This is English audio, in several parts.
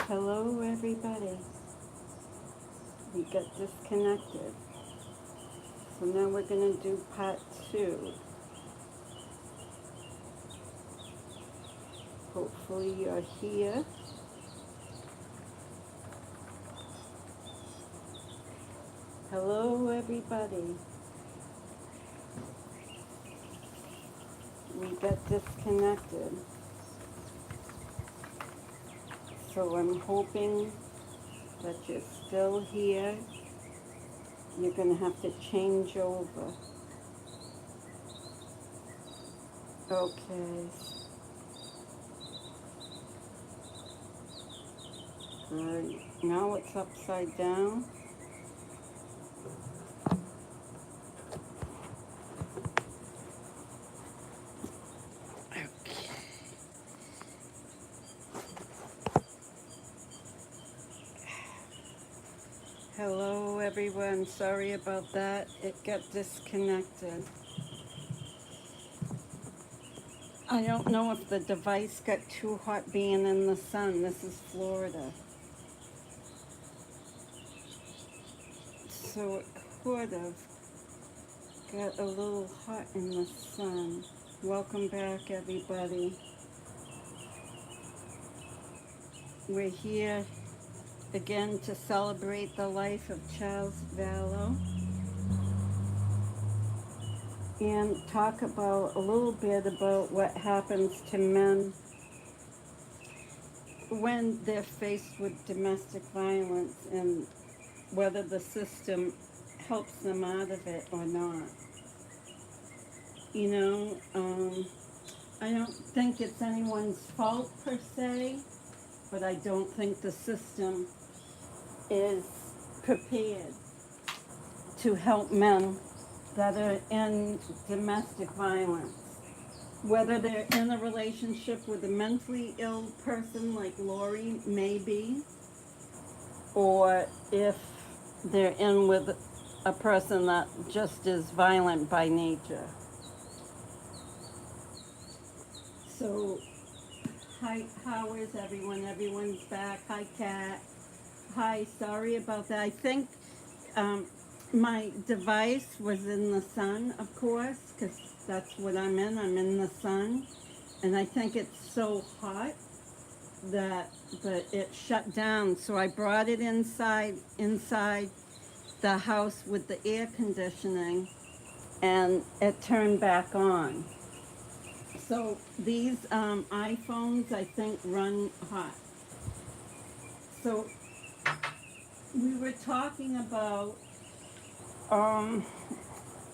Hello everybody. We got disconnected. So now we're going to do part 2. Hopefully you're here. Hello everybody. We got disconnected. So I'm hoping that you're still here. You're going to have to change over. Okay. Alright, now it's upside down. Hello everyone, sorry about that. It got disconnected. I don't know if the device got too hot being in the sun. This is Florida. So it could have got a little hot in the sun. Welcome back everybody. We're here again to celebrate the life of Charles Vallow and talk about a little bit about what happens to men when they're faced with domestic violence and whether the system helps them out of it or not. You know, I don't think it's anyone's fault per se, but I don't think the system is prepared to help men that are in domestic violence. Whether they're in a relationship with a mentally ill person like Lori may be, or if they're in with a person that just is violent by nature. So, hi, how is everyone? Everyone's back. Hi, Kat. Hi, sorry about that. I think my device was in the sun, of course, because that's what I'm in. I'm in the sun. And I think it's so hot that it shut down. So I brought it inside the house with the air conditioning, and it turned back on. So these iPhones, I think, run hot. So we were talking about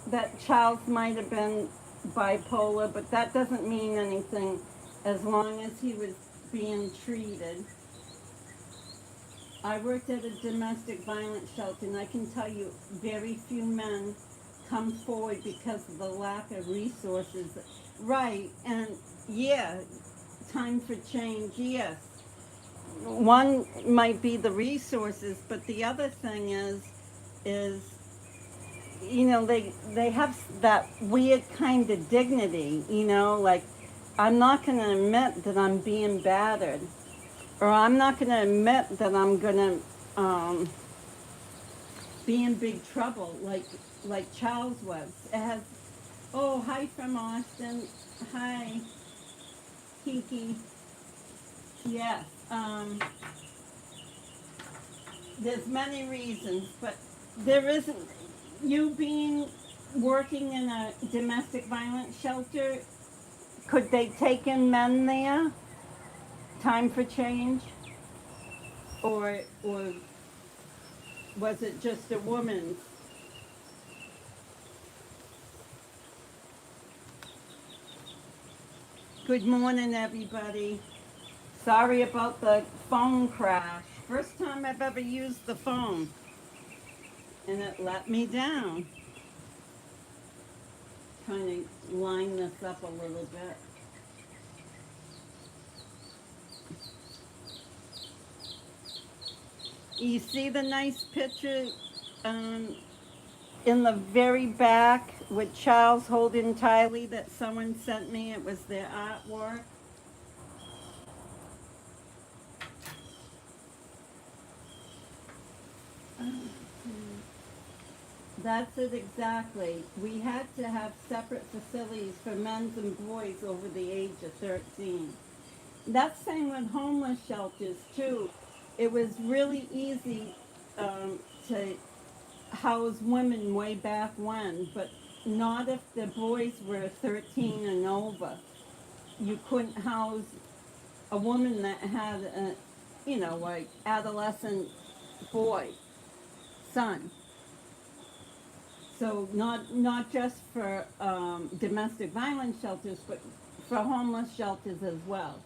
that Charles might have been bipolar, but that doesn't mean anything as long as he was being treated. I worked at a domestic violence shelter, and I can tell you very few men come forward because of the lack of resources. Right, and yeah, time for change, yes. One might be the resources, but the other thing is you know, they have that weird kind of dignity, you know, like, I'm not going to admit that I'm being battered, or I'm not going to admit that I'm going to be in big trouble like Charles was. It has, oh, hi from Austin. Hi, Kiki. Yes, there's many reasons, but there isn't, you being working in a domestic violence shelter, could they take in men there? Time for change? Or was it just a woman's? Good morning, everybody. Sorry about the phone crash. First time I've ever used the phone, and it let me down. Trying to line this up a little bit. You see the nice picture in the very back with Charles holding Tylee that someone sent me? It was their artwork. That's it exactly. We had to have separate facilities for men and boys over the age of 13. That's same with homeless shelters too. It was really easy to house women way back when, but not if the boys were 13 and over. You couldn't house a woman that had a, like adolescent boy, son. So not just for domestic violence shelters, but for homeless shelters as well.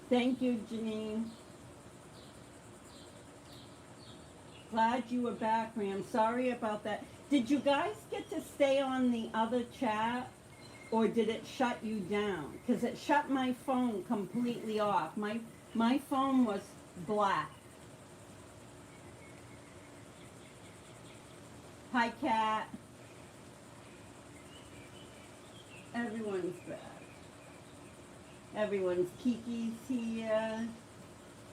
Thank you, Janine. Glad you were back, ma'am. Sorry about that. Did you guys get to stay on the other chat, or did it shut you down? Because it shut my phone completely off. My phone was black. Hi, Kat. Everyone's back. Everyone's Kiki's here.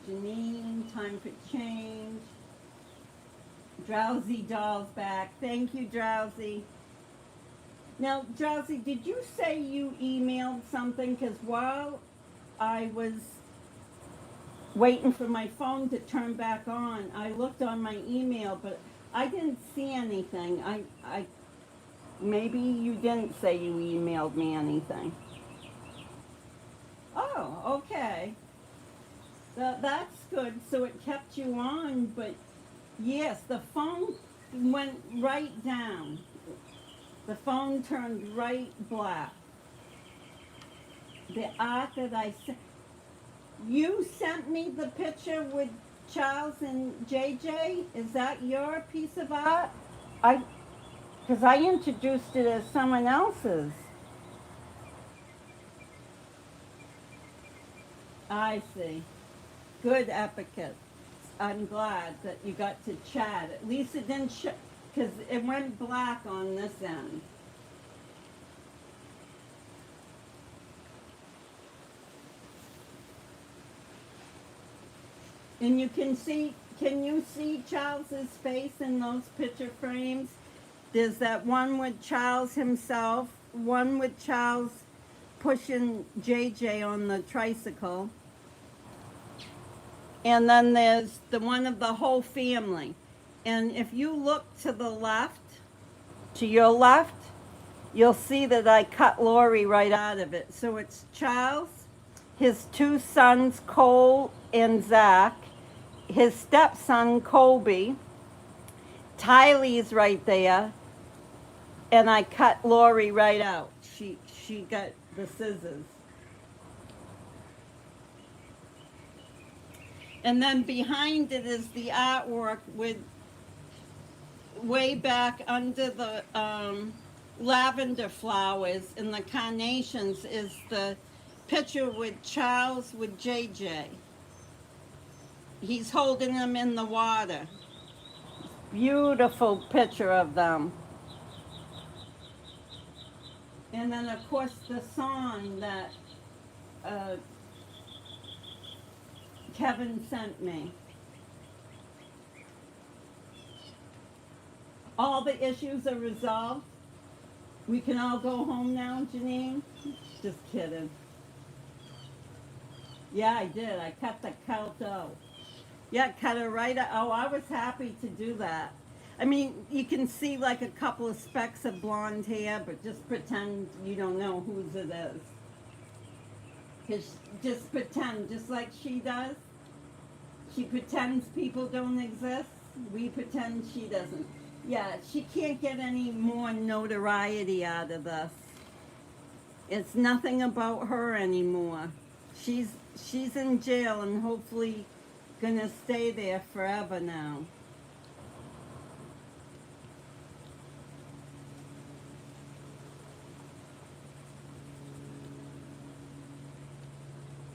Janine, time for change. Drowsy Doll's back. Thank you, Drowsy. Now, Drowsy, did you say you emailed something? Because while I was waiting for my phone to turn back on, I looked on my email, but I didn't see anything. Maybe you didn't say you emailed me anything. Oh, okay. That's good. So it kept you on, but yes, the phone went right down. The phone turned right black. The art that I sent. You sent me the picture with Charles and JJ? Is that your piece of art? Because I introduced it as someone else's. I see. Good etiquette. I'm glad that you got to chat. At least it didn't because it went black on this end. And can you see Charles's face in those picture frames? There's that one with Charles himself, one with Charles pushing JJ on the tricycle. And then there's the one of the whole family. And if you look to the left, to your left, you'll see that I cut Lori right out of it. So it's Charles, his two sons, Cole and Zach, his stepson, Colby, Tylee's right there, and I cut Lori right out. She got the scissors. And then behind it is the artwork with way back under the lavender flowers and the carnations is the picture with Charles with JJ. He's holding them in the water. Beautiful picture of them. And then of course the song that Kevin sent me. All the issues are resolved. We can all go home now, Janine? Just kidding. Yeah, I did. I cut the celt out. Yeah, cut her right out. Oh, I was happy to do that. I mean, you can see like a couple of specks of blonde hair, but just pretend you don't know whose it is. Just pretend, just like she does. She pretends people don't exist. We pretend she doesn't. Yeah, she can't get any more notoriety out of this. It's nothing about her anymore. She's in jail and hopefully gonna stay there forever now.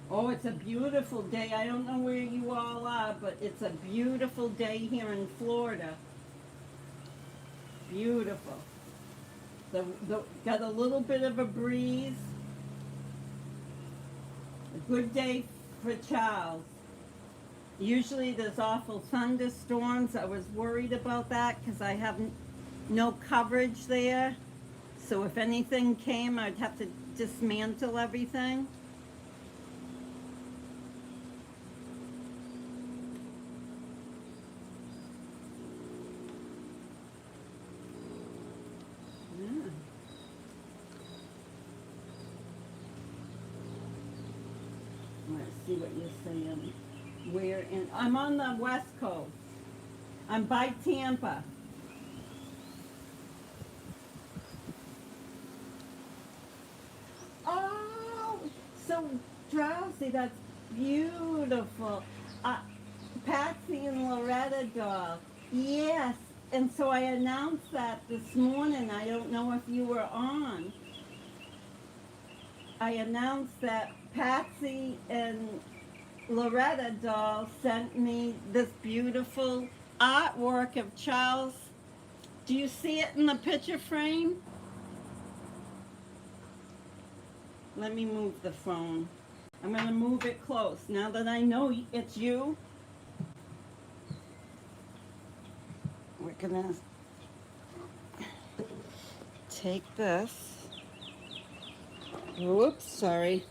Oh, it's a beautiful day. I don't know where you all are, but it's a beautiful day here in Florida. Beautiful. Got a little bit of a breeze. A good day for Charles. Usually there's awful thunderstorms. I was worried about that because I have no coverage there. So if anything came, I'd have to dismantle everything. Yeah. Let's see what you're saying. I'm on the West Coast. I'm by Tampa. Oh, so Drowsy, that's beautiful. Uh, Patsy and Loretta doll. Yes. And so I announced that this morning. I don't know if you were on. I announced that Patsy and Loretta doll sent me this beautiful artwork of Charles. Do you see it in the picture frame? Let me move the phone. I'm going to move it close. Now that I know it's you, we're going to take this. Whoops, sorry.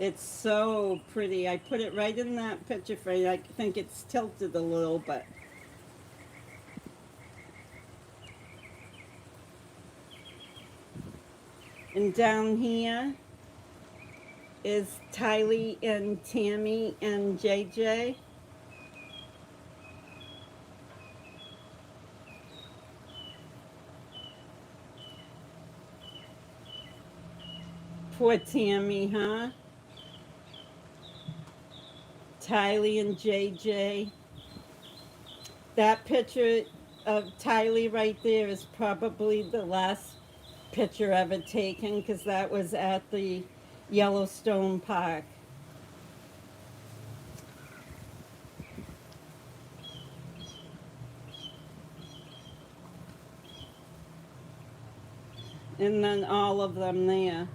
It's so pretty. I put it right in that picture frame. I think it's tilted a little, but and down here is Tylee and Tammy and JJ. Poor Tammy, huh? Tylee and JJ. That picture of Tylee right there is probably the last picture ever taken because that was at the Yellowstone Park. And then all of them there.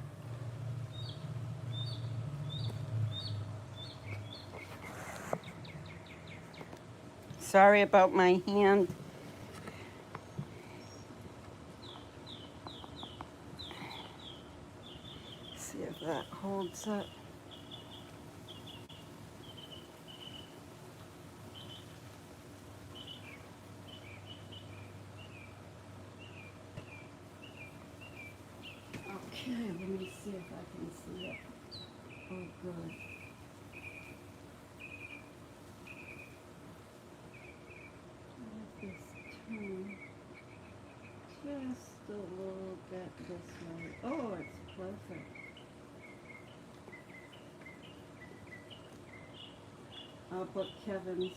Sorry about my hand. See if that holds up. Okay, let me see if I can see it. Oh, good. Let this turn just a little bit this way. Oh, it's perfect. I'll put Kevin's.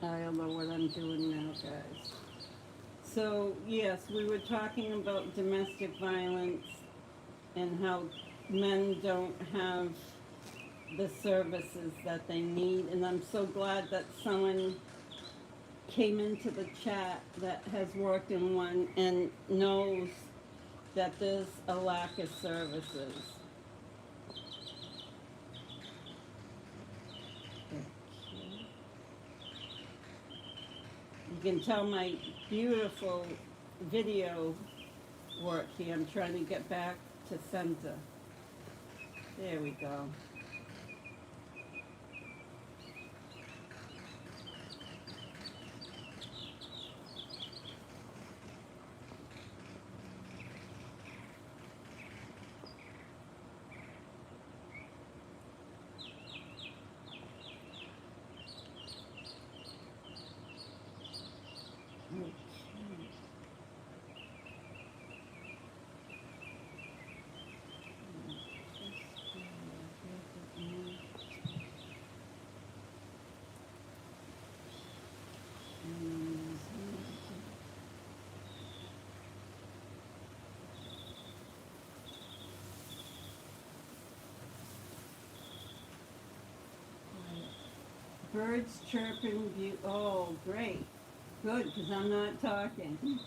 I don't know what I'm doing now, guys. So, yes, we were talking about domestic violence and how men don't have the services that they need. And I'm so glad that someone came into the chat that has worked in one and knows that there's a lack of services. Okay. You can tell my beautiful video work here. I'm trying to get back to center. There we go. Okay. Birds chirping, oh, great. Good, because I'm not talking.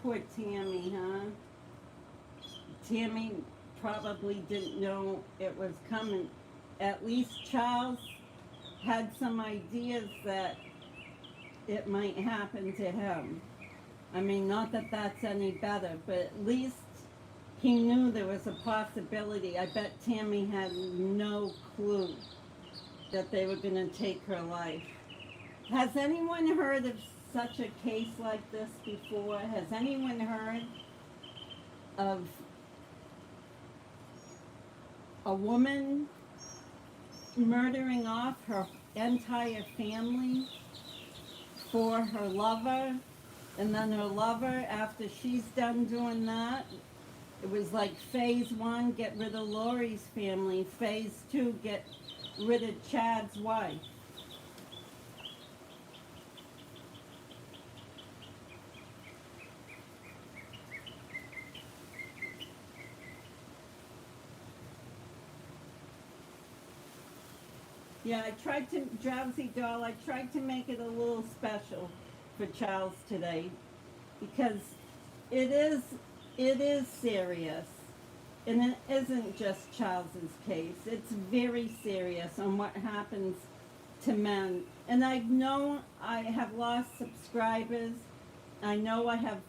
Poor Tammy, huh? Tammy probably didn't know it was coming. At least Charles had some ideas that it might happen to him. I mean, not that that's any better, but at least he knew there was a possibility. I bet Tammy had no clue that they were going to take her life. Has anyone heard of such a case like this before? Has anyone heard of a woman murdering off her entire family for her lover, and then her lover, after she's done doing that, it was like phase one, get rid of Lori's family, phase two, get rid of Chad's wife. Yeah, I tried to, Drowsy Doll, I tried to make it a little special for Charles today, because it is, it is serious. And it isn't just Charles's case. It's very serious on what happens to men. And I know I have lost subscribers. I know I have,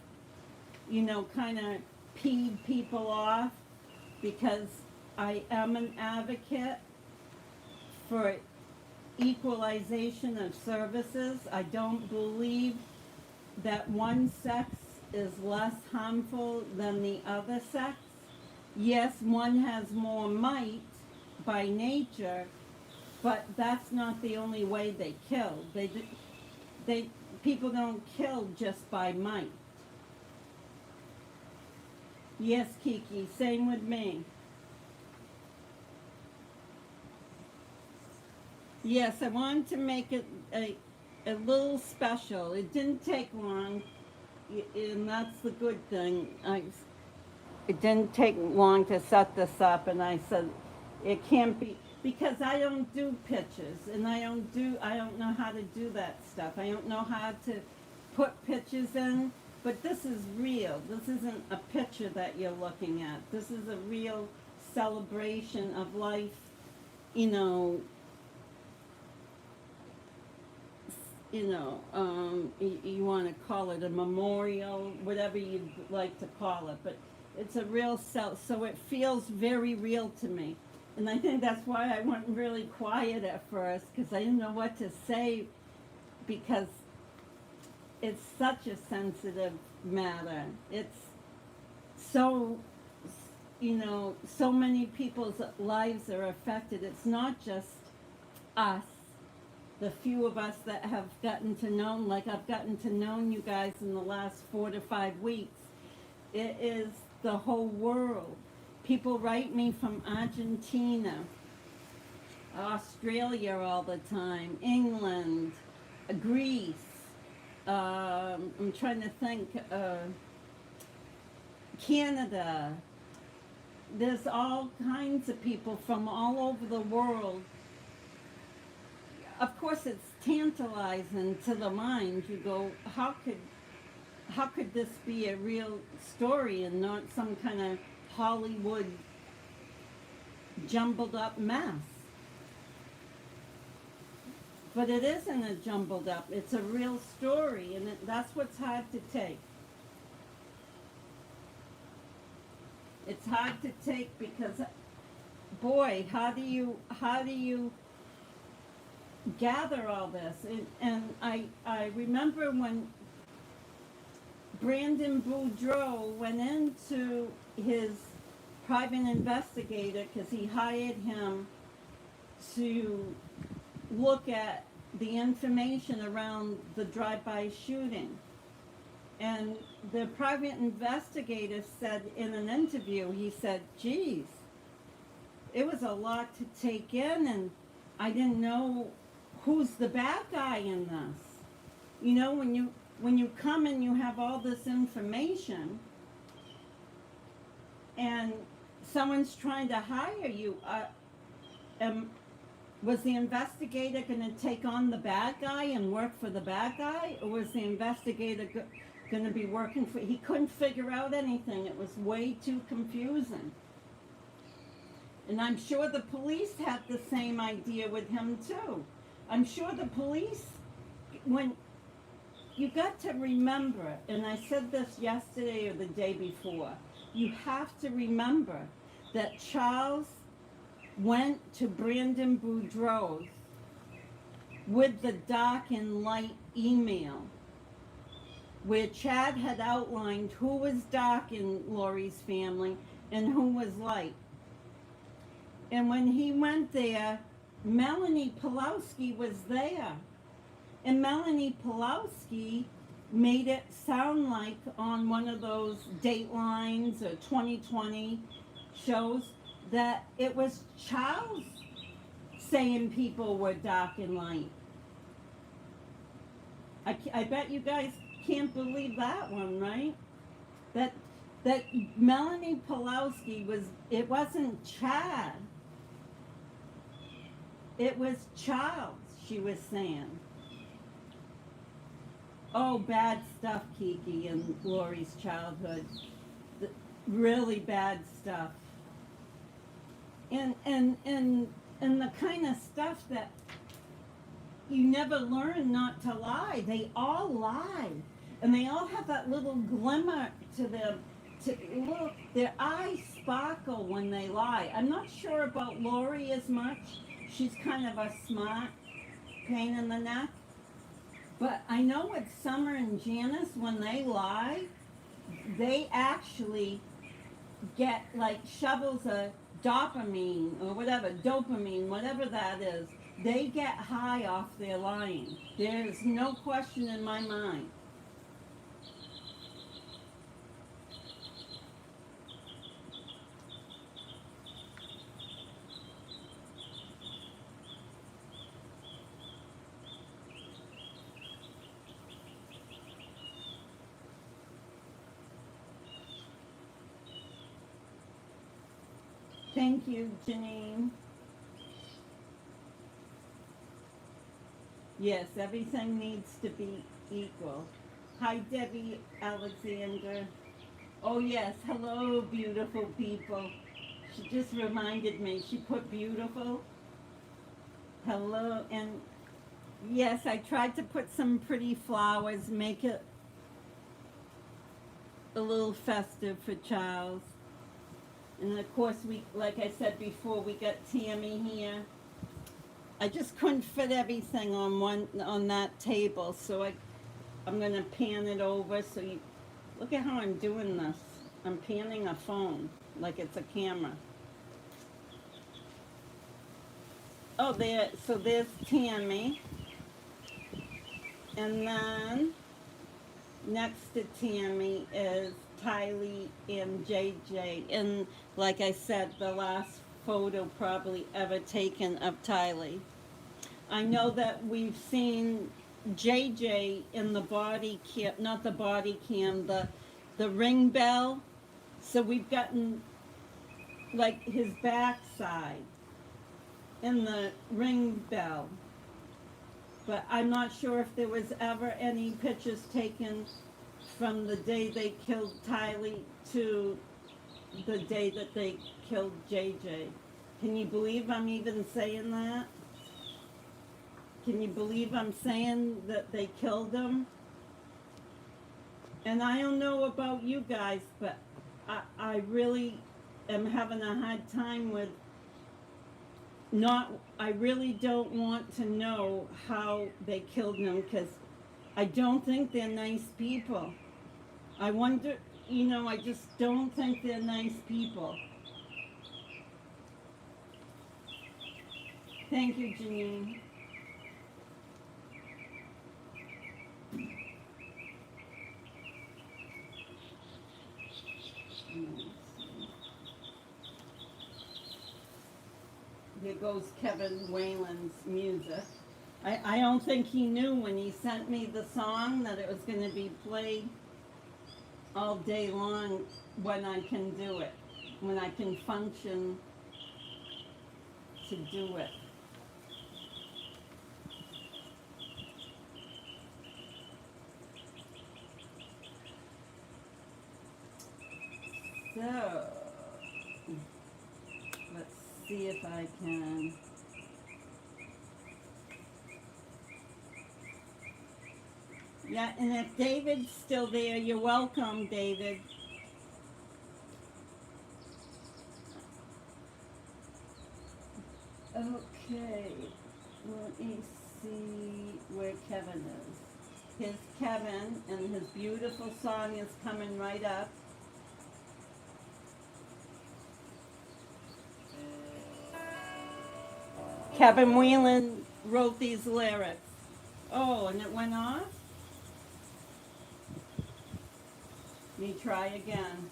kind of peed people off, because I am an advocate for equalization of services. I don't believe that one sex is less harmful than the other sex. Yes, one has more might by nature, but that's not the only way they kill. People don't kill just by might. Yes, Kiki, same with me. Yes, I wanted to make it a little special. It didn't take long, and that's the good thing. It didn't take long to set this up, and I said, it can't be, because I don't do pictures, and I don't know how to do that stuff. I don't know how to put pictures in, but this is real. This isn't a picture that you're looking at. This is a real celebration of life, you know, you want to call it a memorial, whatever you'd like to call it, but it's a real so it feels very real to me. And I think that's why I went really quiet at first, because I didn't know what to say, because it's such a sensitive matter. It's so, so many people's lives are affected. It's not just us, the few of us that have gotten to know, like I've gotten to know you guys in the last 4 to 5 weeks. It is the whole world. People write me from Argentina, Australia all the time, England, Greece. I'm trying to think, Canada. There's all kinds of people from all over the world. Of course, it's tantalizing to the mind. You go, how could this be a real story and not some kind of Hollywood jumbled up mess? But it isn't a jumbled up. It's a real story, and that's what's hard to take. It's hard to take because, boy, how do you gather all this? And I remember when Brandon Boudreaux went into his private investigator because he hired him to look at the information around the drive-by shooting. And the private investigator said in an interview, he said, geez, it was a lot to take in, and I didn't know who's the bad guy in this. You know, when you come and you have all this information and someone's trying to hire you, was the investigator going to take on the bad guy and work for the bad guy? Or was the investigator going to be working for... He couldn't figure out anything. It was way too confusing. And I'm sure the police had the same idea with him too. I'm sure the police, when... You got to remember, and I said this yesterday or the day before, you have to remember that Charles went to Brandon Boudreaux's with the dark and light email where Chad had outlined who was dark in Lori's family and who was light. And when he went there, Melanie Pulowski was there. And Melanie Pulowski made it sound like on one of those Datelines or 2020 shows that it was Charles saying people were dark and light. I bet you guys can't believe that one, right? That Melanie Pulowski was, it wasn't Chad. It was Charles, she was saying. Oh, bad stuff, Kiki, in Lori's childhood. Really bad stuff. And the kind of stuff that you never learn not to lie. They all lie. And they all have that little glimmer to them. Their eyes sparkle when they lie. I'm not sure about Lori as much. She's kind of a smart pain in the neck. But I know with Summer and Janice, when they lie, they actually get like shovels of dopamine or whatever, dopamine, whatever that is. They get high off their lying. There's no question in my mind. Thank you, Janine. Yes, everything needs to be equal. Hi, Debbie Alexander. Oh, yes. Hello, beautiful people. She just reminded me. She put beautiful. Hello. And yes, I tried to put some pretty flowers, make it a little festive for Charles. And of course, we, like I said before, we got Tammy here. I just couldn't fit everything on that table, so I'm gonna pan it over. So you look at how I'm doing this. I'm panning a phone like it's a camera. Oh, there. So there's Tammy, and then next to Tammy is Tylee and JJ, and like I said, the last photo probably ever taken of Tylee. I know that we've seen JJ in the body cam, not the body cam, the ring bell. So we've gotten like his backside in the ring bell. But I'm not sure if there was ever any pictures taken from the day they killed Tylee to the day that they killed JJ. Can you believe I'm even saying that? Can you believe I'm saying that they killed him? And I don't know about you guys, but I really am having a hard time with I really don't want to know how they killed him, because I don't think they're nice people. I wonder, I just don't think they're nice people. Thank you, Janine. There goes Kevin Whalen's music. I don't think he knew when he sent me the song that it was going to be played all day long when I can do it, when I can function to do it. So, let's see if I can. Yeah, and if David's still there, you're welcome, David. Okay, let me see where Kevin is. Here's Kevin, and his beautiful song is coming right up. Kevin Whelan wrote these lyrics. Oh, and it went off? Let me try again.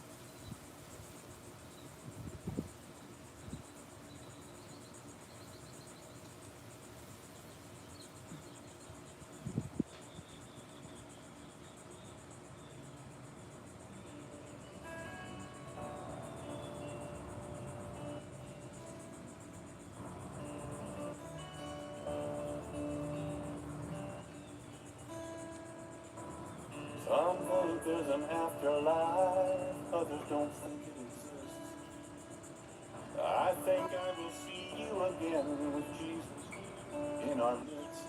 Some think there's an afterlife, others don't think it exists. I think I will see you again with Jesus in our midst.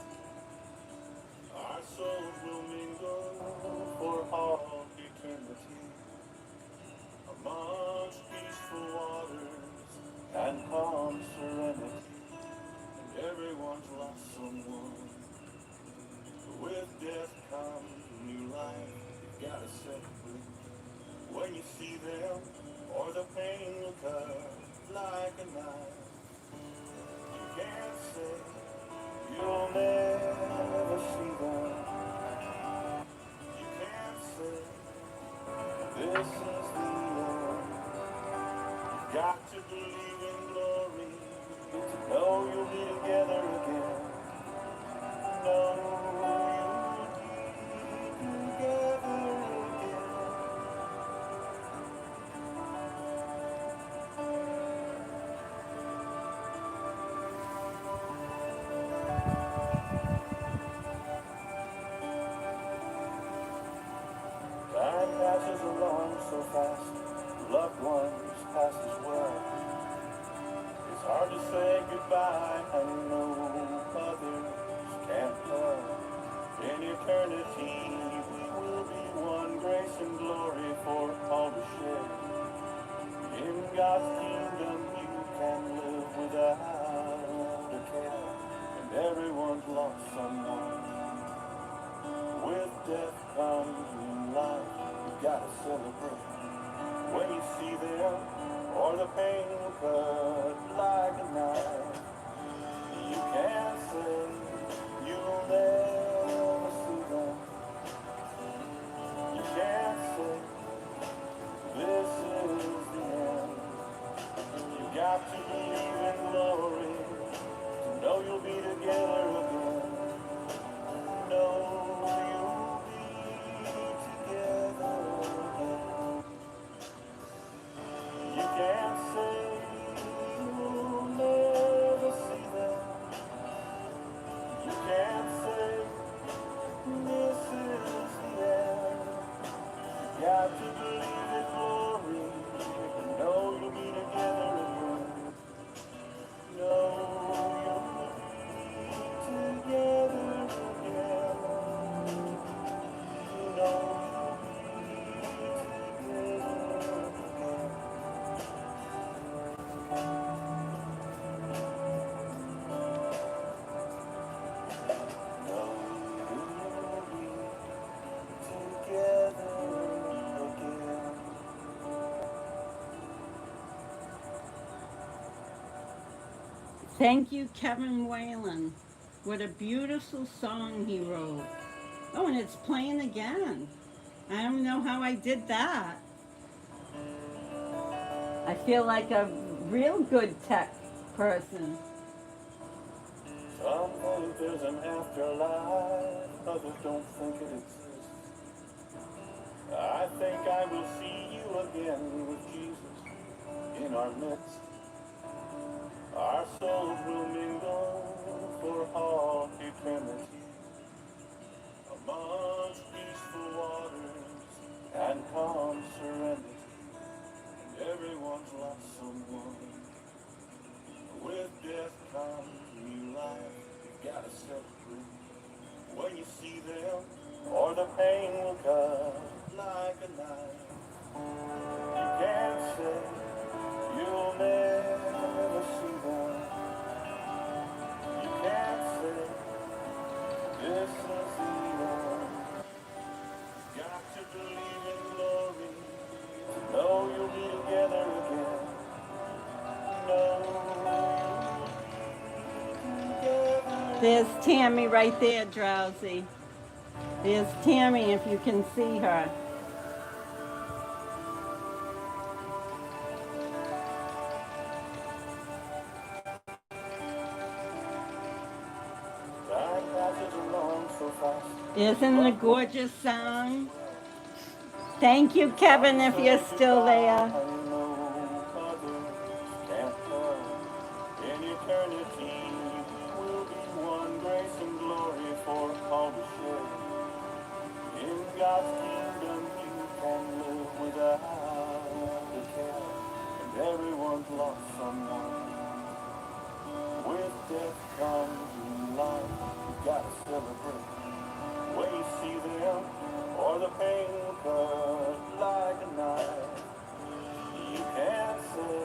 Our souls will mingle for all eternity amongst peaceful waters and calm serenity. And everyone's lost someone. With death comes new life. You gotta celebrate when you see them, or the pain will cut like a knife. You can't say you'll never see them. You can't say this is the end. You've got to believe in glory to know you'll be together again. Know time passes along so fast, loved ones pass as well. It's hard to say goodbye, I know others can't tell. In eternity we will be one, grace and glory for all to share. In God's kingdom you can live without a care. And everyone's lost someone. With death comes new life. You gotta celebrate when you see them, or the pain will cut like a knife. You can't say you'll never see them. You can't say this is the end. You got to believe in glory to know you'll be together again. Know you'll be together again. You can't say you'll never see them. Thank you, Kevin Whalen. What a beautiful song he wrote. Oh, and it's playing again. I don't know how I did that. I feel like a real good tech person. Some think there's an afterlife, others don't think it exists. I think I will see you again with Jesus in our midst. Our souls will mingle for all eternity amongst peaceful waters and calm serenity. And everyone's lost someone. With death comes new life. You gotta celebrate when you see them, or the pain will come like a knife. You can't say you'll never see them. You can't say this is the end. Got to believe in glory, to know you'll be together again. There's Tammy right there, Drowsy. There's Tammy if you can see her. Isn't it a gorgeous song? Thank you, Kevin, if you're still there. In eternity will be one grace and glory for all to share. In God's kingdom you can live without a care. And everyone's lost someone. With death comes new life. You gotta celebrate when you see them, or the pain will cut like a knife. You can't say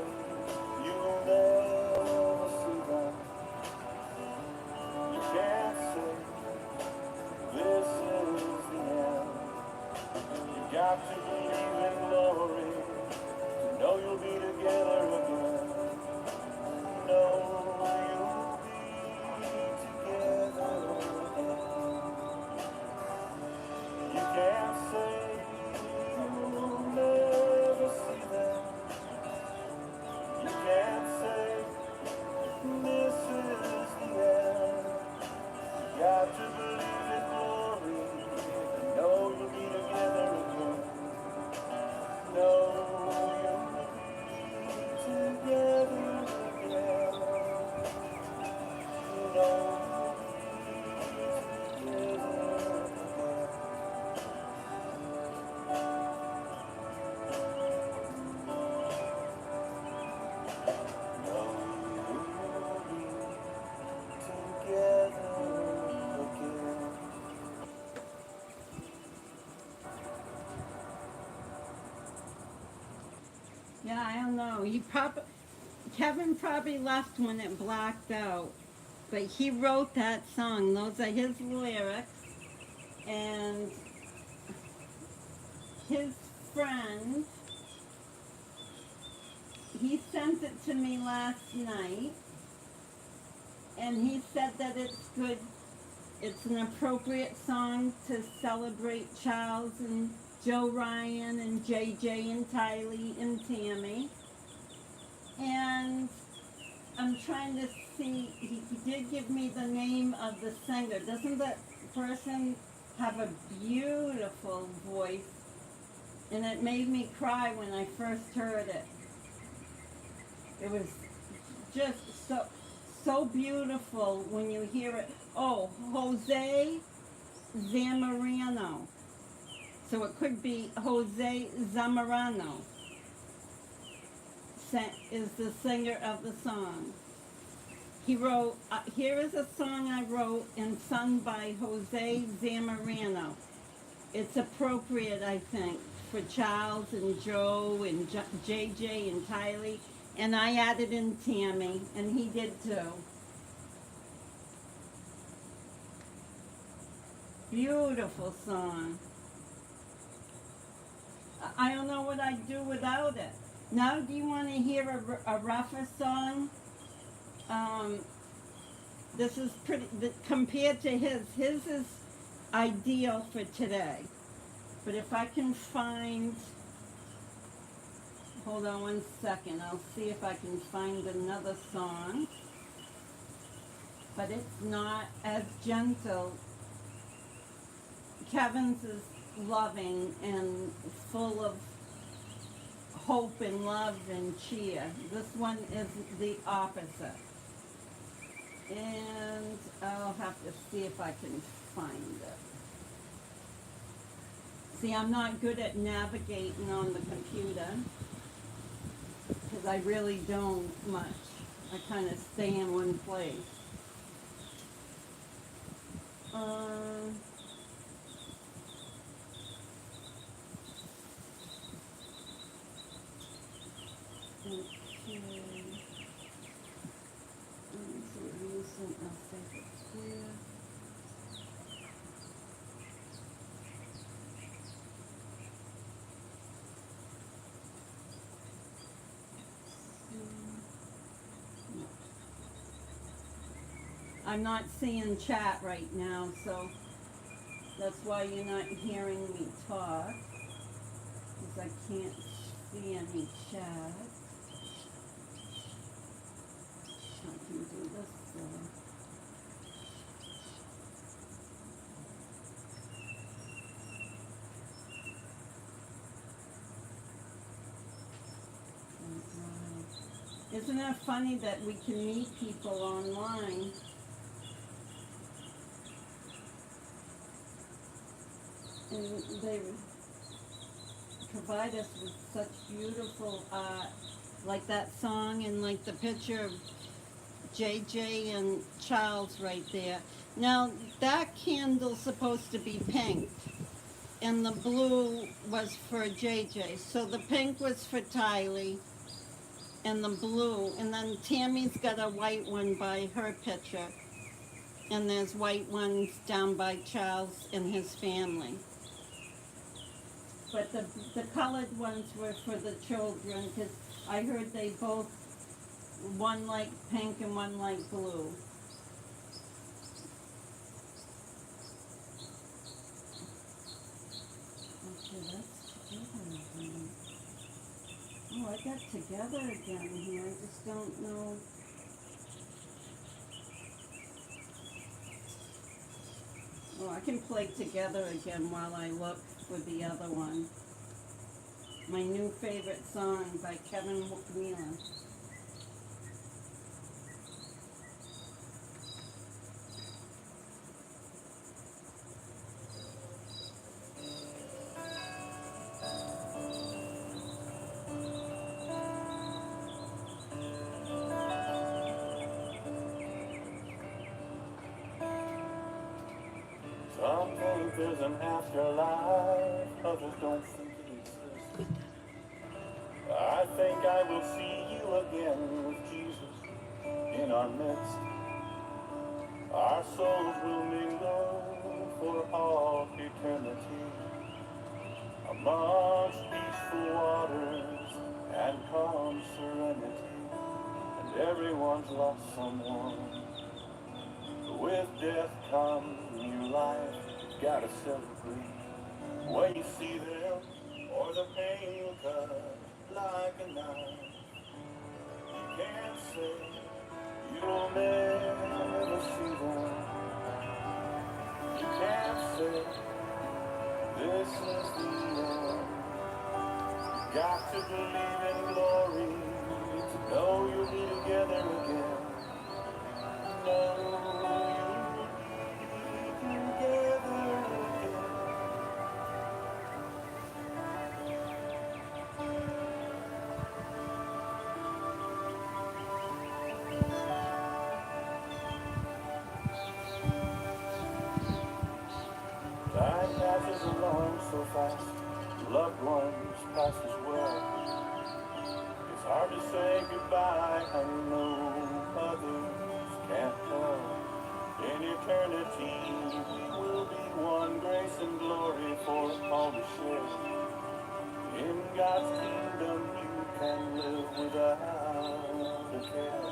you'll never see them. You can't say this is the end. You got to believe in glory, to know you'll be together again. Know you'll be together again. You can't say you'll never see them. You can't say this is the end. You got to believe in glory. You know you'll be together again. Know you'll be together again. Know you'll be together again. Yeah, I don't know. Kevin probably left when it blacked out, but he wrote that song. Those are his lyrics, and his friend, he sent it to me last night, and he said that it's good. It's an appropriate song to celebrate Charles and Joe Ryan and JJ and Tylee and Tammy. And I'm trying to see, he did give me the name of the singer. Doesn't that person have a beautiful voice? And it made me cry when I first heard it. It was just so beautiful when you hear it. Oh, Jose Zamorano. So it could be Jose Zamorano is the singer of the song. He wrote, here is a song I wrote and sung by Jose Zamorano. It's appropriate, I think, for Charles and Joe and JJ and Tylee. And I added in Tammy, and he did too. Beautiful song. I don't know what I'd do without it. Now, do you want to hear a rougher song? Um, this is pretty, compared to his is ideal for today. But if I can find, hold on one second, I'll see if I can find another song. But it's not as gentle. Kevin's is loving and full of hope and love and cheer. This one is the opposite. And I'll have to see if I can find it. See, I'm not good at navigating on the computer because I really don't much. I kind of stay in one place. Okay. Recent, I'll save it here. I'm not seeing chat right now, so that's why you're not hearing me talk, because I can't see any chat. I can do this though. Isn't it funny that we can meet people online? And they provide us with such beautiful art, like that song and like the picture of JJ and Charles right there. Now, that candle's supposed to be pink, and the blue was for JJ. So the pink was for Tylee, and the blue, and then Tammy's got a white one by her picture, and there's white ones down by Charles and his family. But the colored ones were for the children, because I heard they both, one like pink and one like blue. Okay, that's together again. Oh, I got together again here. I just don't know. Oh, I can play together again while I look for the other one. My new favorite song by Kevin Wheeler. Some think there's an afterlife, others don't think it exists. I think I will see you again with Jesus in our midst. Our souls will mingle for all eternity amongst peaceful waters and calm serenity. And everyone's lost someone. With death comes new life. Gotta celebrate when you see them, or the pain will cut like a knife. You can't say you'll never see them. You can't say this is the end. You got to believe in glory to know you'll be together again. Know you'll be together again. Time passes along so fast, loved ones pass as well. It's hard to say goodbye, I know others can't tell. In eternity we will be one, grace and glory for all to share. In God's kingdom you can live without a care,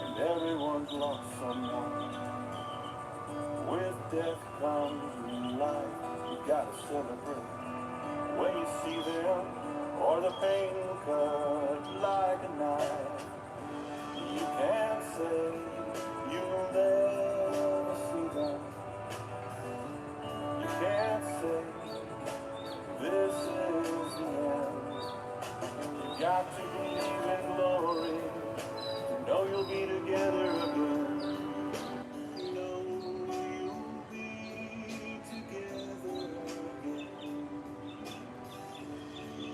and Everyone's lost someone. With death comes new life. You gotta celebrate when you see them, or the pain will cut like a knife. You can't say you'll never see them. You can't say this is the end. You got to believe in glory, to know you'll be together again. Know you'll be together again.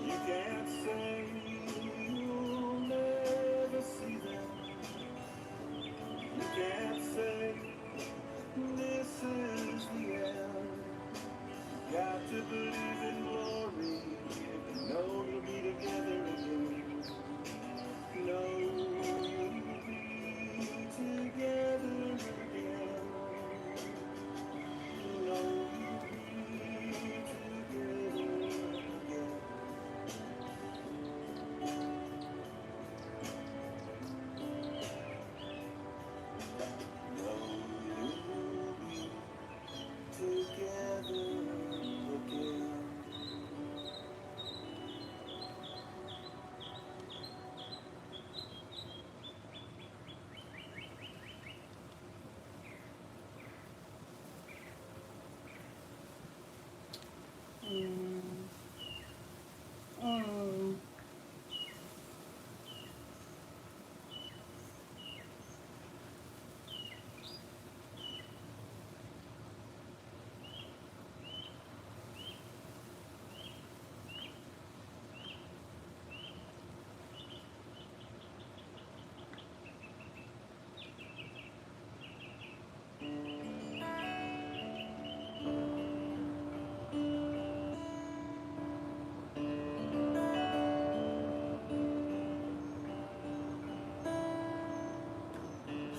You can't say you'll never see them. You can't say this is the end. You got to believe in glory, to know you'll be together again. Know you'll be together again. Know you'll be together again. Know you'll be together again. Oh.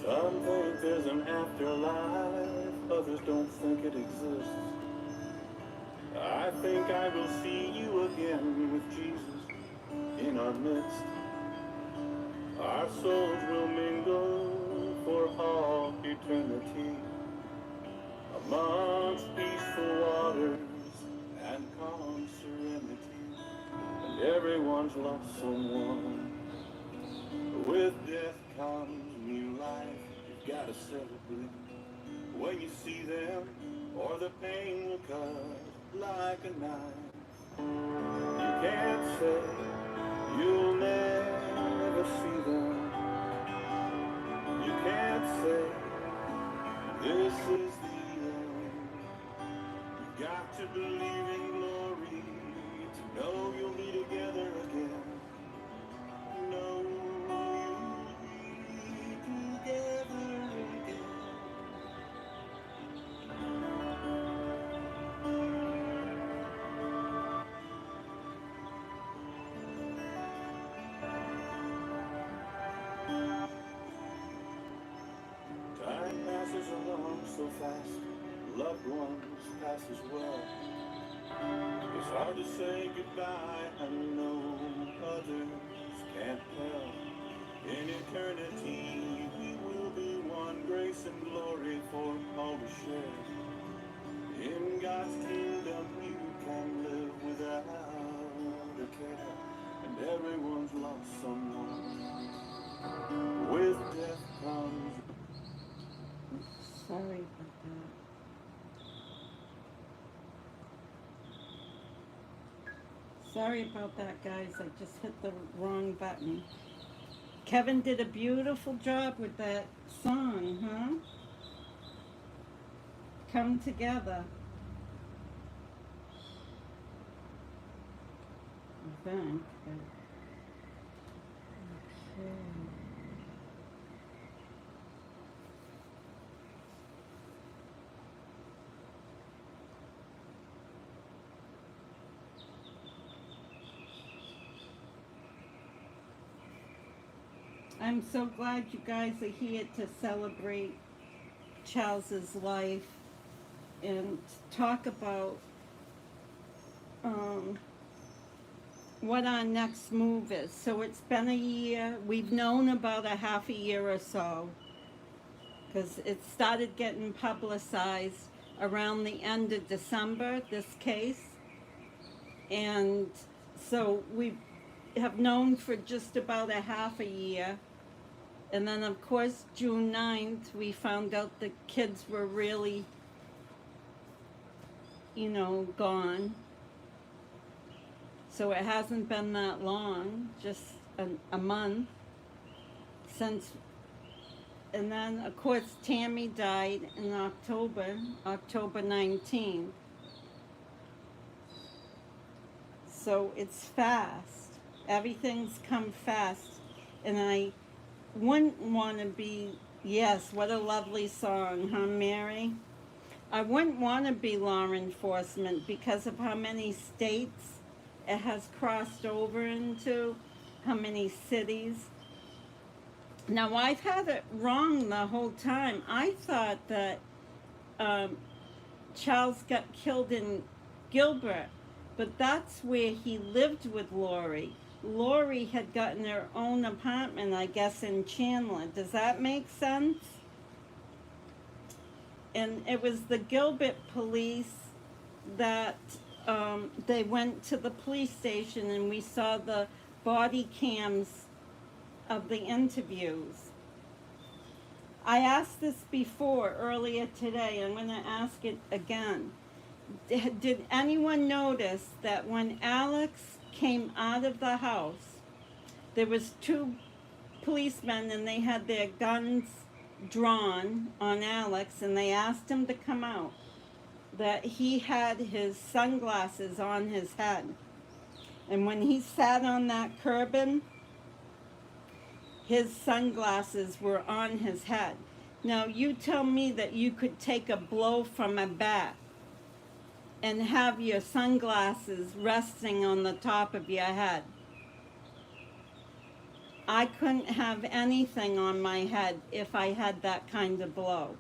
Some think there's an afterlife, others don't think it exists. I think I will see you again with Jesus in our midst. Our souls will mingle for all eternity amongst peaceful waters and calm serenity. And everyone's lost someone. With death comes new life. You've got to celebrate when you see them, or the pain will cut like a knife. You can't say you'll never see them. You can't say this is the end. You got to believe in glory, to know you'll be together again. Know you'll be together again. Time passes along so fast, loved ones pass as well. It's hard to say goodbye, I know others can't tell. In eternity we will be one, grace and glory for all to share. In God's kingdom you can live without a care, and everyone's lost someone. With death comes. Sorry about that. Sorry about that, guys. I just hit the wrong button. Kevin did a beautiful job with that song, huh? Come together. I think. Okay. I'm so glad you guys are here to celebrate Charles's life and talk about, what our next move is. So it's been a year. We've known about a half a year or so, because it started getting publicized around the end of December, this case. And so we have known for just about a half a year. And then, of course, June 9th, we found out the kids were really, gone. So it hasn't been that long, just a month since. And then, of course, Tammy died in October 19th. So it's fast. Everything's come fast. And I wouldn't want to be, yes, what a lovely song, huh, Mary? I wouldn't want to be law enforcement because of how many states it has crossed over into, how many cities. Now, I've had it wrong the whole time. I thought that Charles got killed in Gilbert, but that's where he lived with Lori. Lori had gotten her own apartment, I guess, in Chandler. Does that make sense? And it was the Gilbert police that they went to the police station, and we saw the body cams of the interviews. I asked this before, earlier today. I'm going to ask it again. Did anyone notice that when Alex came out of the house, there was two policemen and they had their guns drawn on Alex, and they asked him to come out, that he had his sunglasses on his head. And when he sat on that curbing, his sunglasses were on his head. Now, you tell me that you could take a blow from a bat and have your sunglasses resting on the top of your head. I couldn't have anything on my head if I had that kind of blow.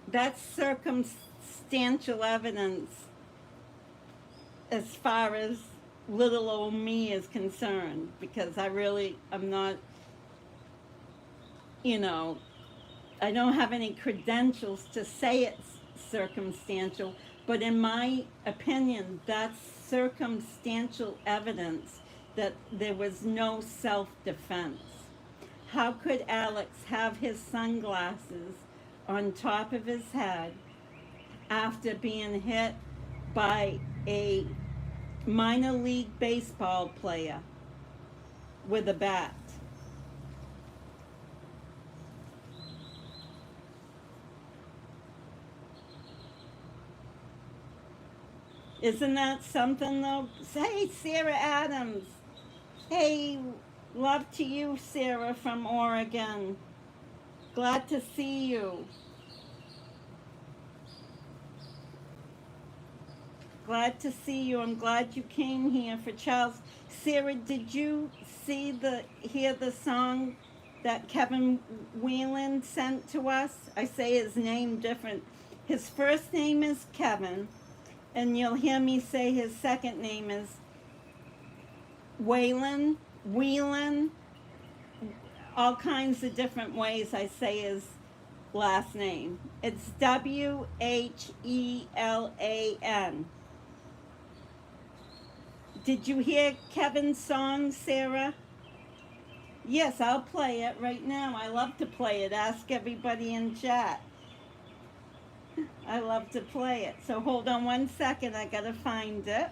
That's circumstantial evidence as far as little old me is concerned, because I'm not, I don't have any credentials to say it's circumstantial, but in my opinion, that's circumstantial evidence that there was no self-defense. How could Alex have his sunglasses on top of his head after being hit by a minor league baseball player with a bat? Isn't that something, though? Hey, Sarah Adams. Hey, love to you, Sarah from Oregon. Glad to see you. Glad to see you. I'm glad you came here for Charles. Sarah, did you hear the song that Kevin Whelan sent to us? I say his name different. His first name is Kevin, and you'll hear me say his second name is Whelan, all kinds of different ways I say his last name. It's Whelan. Did you hear Kevin's song, Sarah? Yes, I'll play it right now. I love to play it. Ask everybody in chat. I love to play it. So hold on one second. I gotta find it.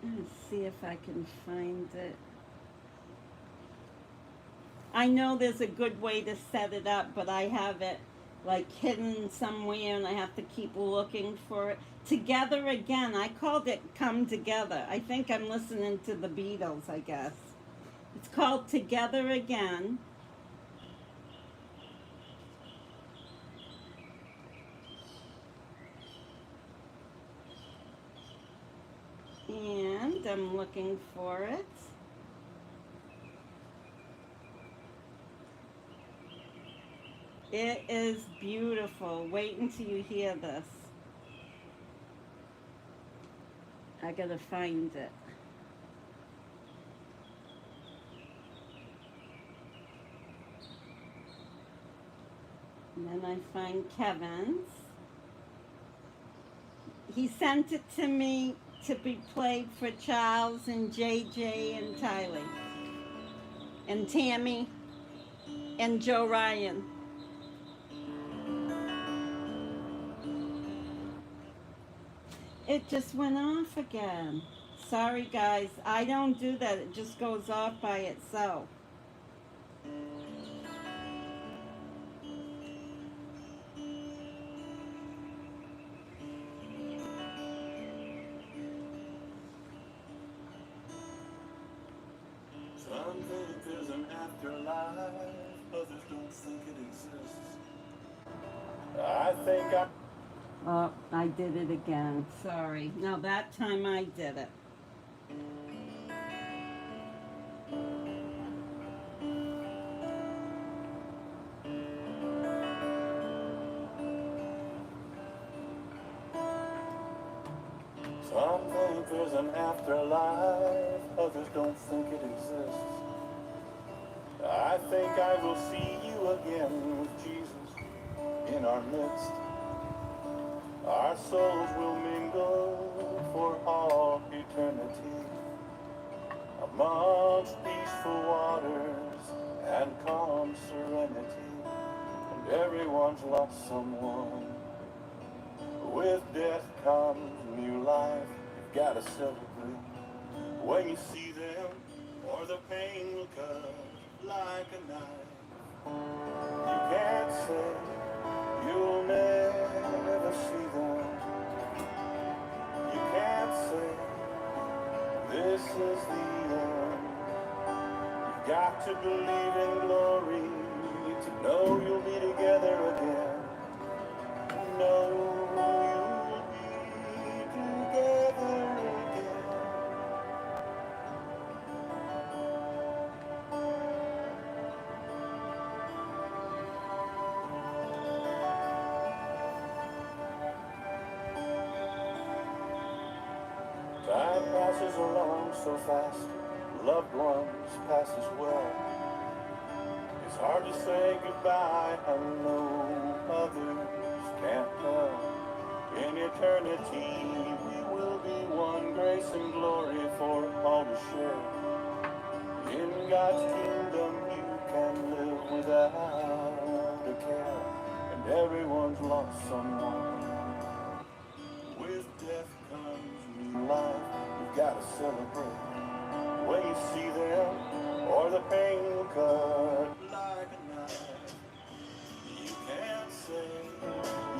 Let's see if I can find it. I know there's a good way to set it up, but I have it like hidden somewhere and I have to keep looking for it. Together Again. I called it Come Together. I think I'm listening to the Beatles, I guess. It's called Together Again. And I'm looking for it. It is beautiful. Wait until you hear this. I gotta find it. And then I find Kevin's. He sent it to me to be played for Charles and JJ and Tylee and Tammy and Joe Ryan. It just went off again. Sorry guys, I don't do that. It just goes off by itself. Some think there's an afterlife, others don't think it exists. I think I Oh, I did it again. Sorry. Now that time I did it. Some think there's an afterlife, others don't think it exists. I think I will see you again with Jesus in our midst. Our souls will mingle for all eternity amongst peaceful waters and calm serenity. And everyone's lost someone. With death comes new life. You've got to celebrate when you see them, or the pain will cut like a knife. You can't say you'll never see them. You can't say this is the end. You've got to believe in glory to know you'll be together again. Know you'll be together again. Time passes along so fast, loved ones pass as well. It's hard to say goodbye, I know others can't tell. In eternity we will be one, grace and glory for all to share. In God's kingdom you can live without a care, and everyone's lost someone. With death comes new life, you've got to celebrate when you see them, or the pain will cut like a knife. You can't say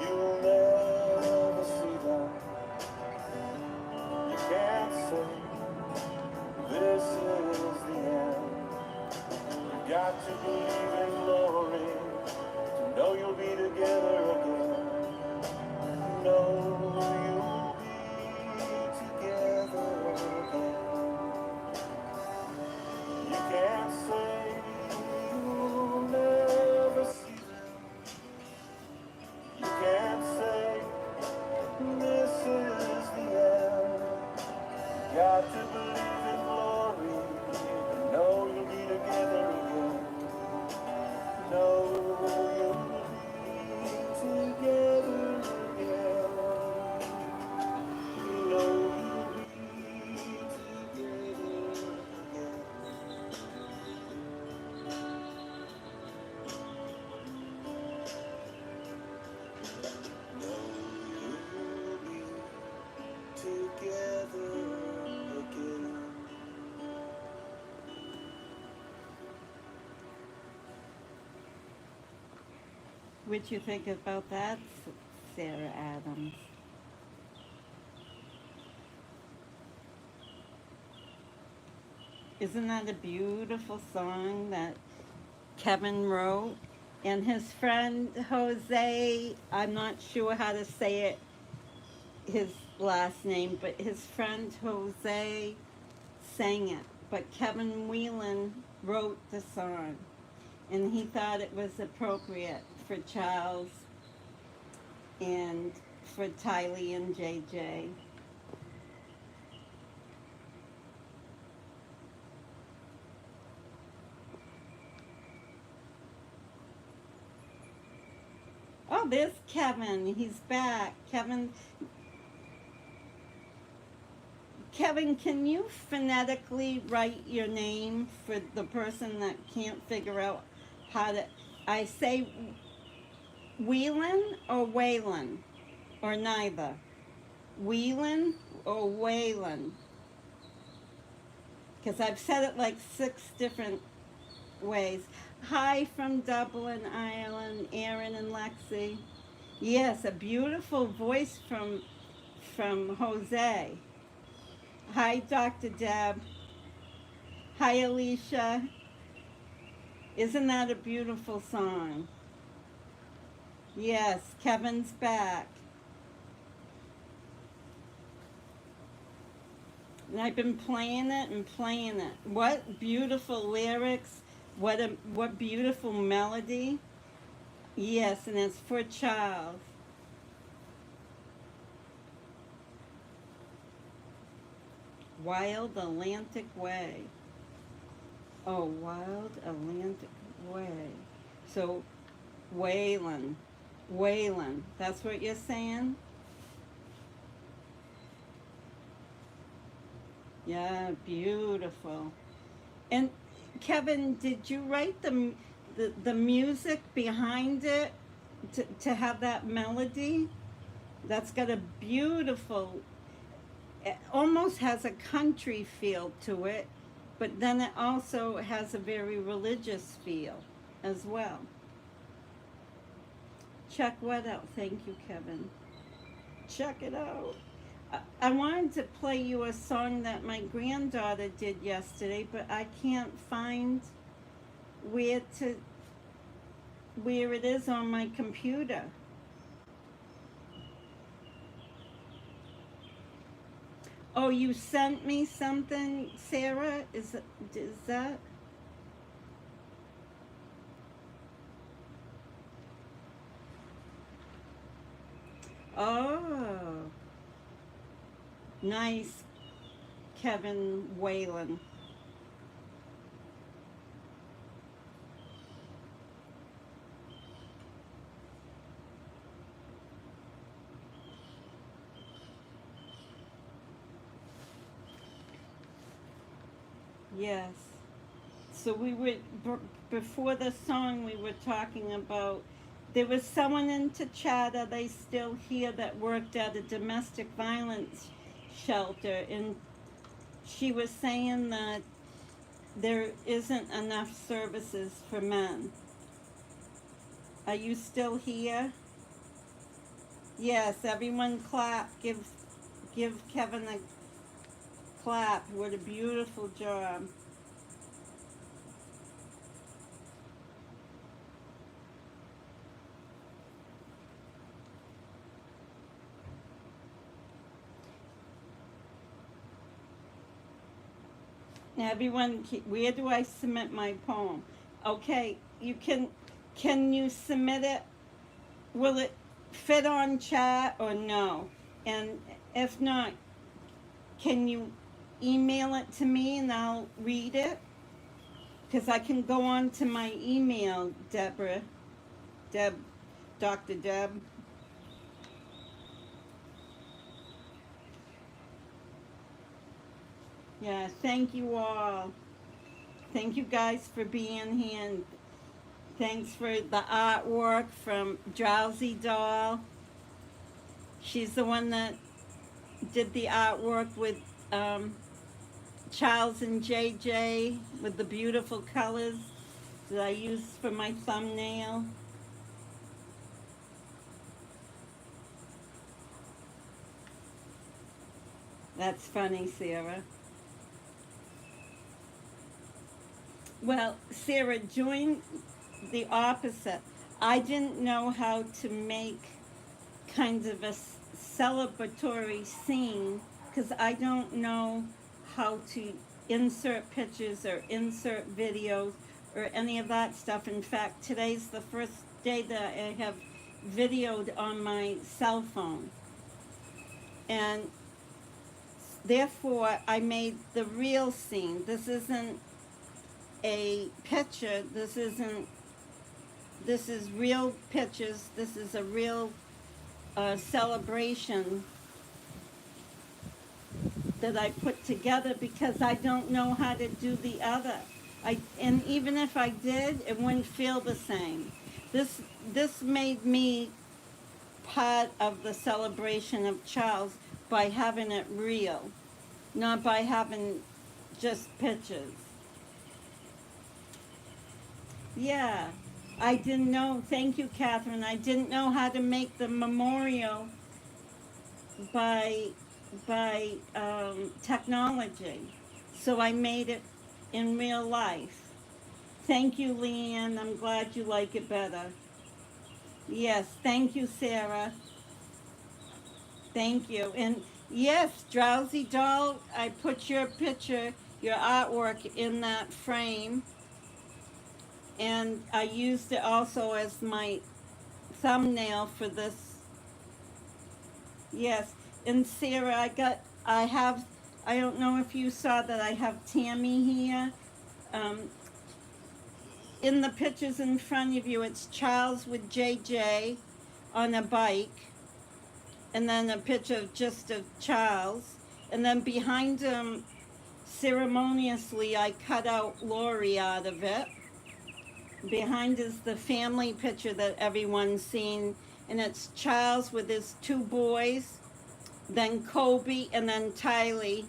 you'll never see them. You can't say this is the end. You've got to believe in glory to know you'll be together again. Know you'll be together again. You can't say you'll never see them. You can't say this is the end. You got to believe in glory and know you'll be together again. Know you'll be together again. Know you'll be together again. Know you'll be together again. What you think about that, Sarah Adams? Isn't that a beautiful song that Kevin wrote? And his friend Jose, I'm not sure how to say it, his last name, but his friend Jose sang it. But Kevin Whelan wrote the song. and he thought it was appropriate for Charles and for Tylee and JJ. Oh, there's Kevin. He's back. Kevin, can you phonetically write your name for the person that can't figure out how to? I say Whelan or Waylan, or neither. Whelan or Waylan? Because I've said it like 6 different ways. Hi from Dublin, Ireland, Aaron and Lexi. Yes, a beautiful voice from Jose. Hi, Dr. Deb. Hi, Alicia. Isn't that a beautiful song? Yes, Kevin's back. And I've been playing it and playing it. What beautiful lyrics. What beautiful melody. Yes, and it's for Charles. Wild Atlantic Way. Oh, Wild Atlantic Way. So, Waylan. That's what you're saying? Yeah, beautiful. And Kevin, did you write the music behind it to have that melody? That's got a beautiful, it almost has a country feel to it, but then it also has a very religious feel as well. Check what out? Thank you, Kevin. Check it out. I wanted to play you a song that my granddaughter did yesterday, but I can't find where it is on my computer. Oh, you sent me something, Sarah? Is that? Oh, nice, Kevin Whalen. Yes. So before the song, we were talking about, there was someone in chat, are they still here, that worked at a domestic violence shelter, and she was saying that there isn't enough services for men. Are you still here? Yes, everyone clap. Give Kevin a clap. What a beautiful job. Now everyone, where do I submit my poem? Okay, can you submit it? Will it fit on chat or no? And if not, can you email it to me and I'll read it? Because I can go on to my email, Dr. Deb. Yeah, thank you all. Thank you guys for being here, and thanks for the artwork from Drowsy Doll. She's the one that did the artwork with Charles and JJ with the beautiful colors that I used for my thumbnail. That's funny, Sarah. Well, Sarah, join the opposite. I didn't know how to make kind of a celebratory scene because I don't know how to insert pictures or insert videos or any of that stuff. In fact, today's the first day that I have videoed on my cell phone. And therefore, I made the real scene. This isn't a picture. This is real pictures. This is a real celebration that I put together because I don't know how to do the other. And even if I did, it wouldn't feel the same. This made me part of the celebration of Charles by having it real, not by having just pictures. Yeah, I didn't know. Thank you, Catherine. I didn't know how to make the memorial by technology, so I made it in real life. Thank you, Leanne. I'm glad you like it better. Yes, thank you, Sarah. Thank you. And yes, Drowsy Doll, I put your picture, your artwork in that frame. And I used it also as my thumbnail for this. Yes. And Sarah, I don't know if you saw that I have Tammy here. In the pictures in front of you, it's Charles with JJ on a bike. And then a picture of just of Charles. And then behind him, ceremoniously, I cut out Lori out of it. Behind is the family picture that everyone's seen. And it's Charles with his two boys, then Kobe, and then Tylee.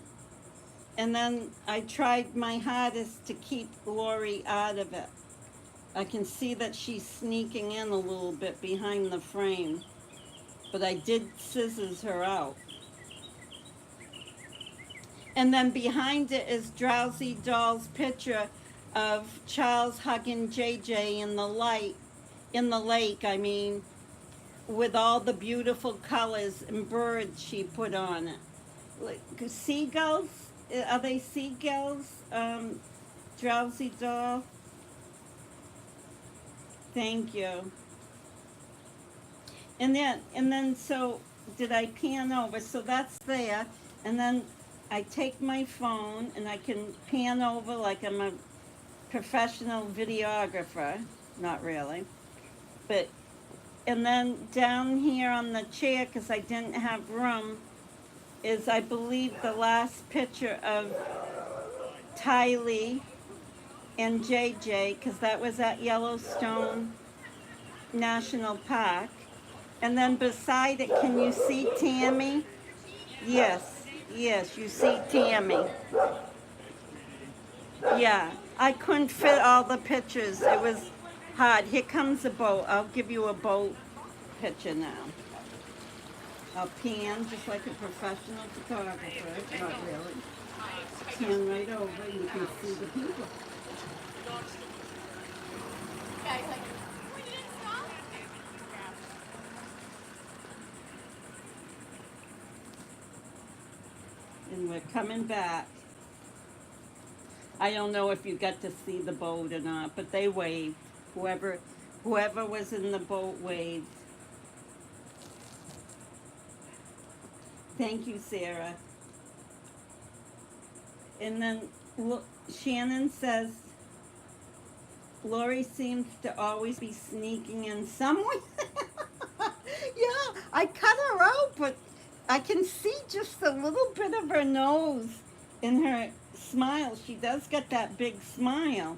And then I tried my hardest to keep Lori out of it. I can see that she's sneaking in a little bit behind the frame. But I did scissors her out. And then behind it is Drowsy Doll's picture of Charles hugging JJ in the lake, with all the beautiful colors and birds she put on it. Like seagulls? Are they seagulls? Drowsy Doll? Thank you. And then so did I pan over? So that's there. And then I take my phone and I can pan over like I'm a professional videographer. Not really. But, and then down here on the chair, because I didn't have room, is I believe the last picture of Tylee and JJ, because that was at Yellowstone National Park. And then beside it, can you see Tammy? Yes, you see Tammy. Yeah, I couldn't fit all the pictures. It was hard. Here comes a boat. I'll give you a boat picture now. I'll pan just like a professional photographer. Not really. Pan right over. You can see the people. And we're coming back. I don't know if you got to see the boat or not, but they waved. Whoever was in the boat waved. Thank you, Sarah. And then Shannon says, Lori seems to always be sneaking in somewhere. Yeah, I cut her out, but I can see just a little bit of her nose in her smile. She does get that big smile.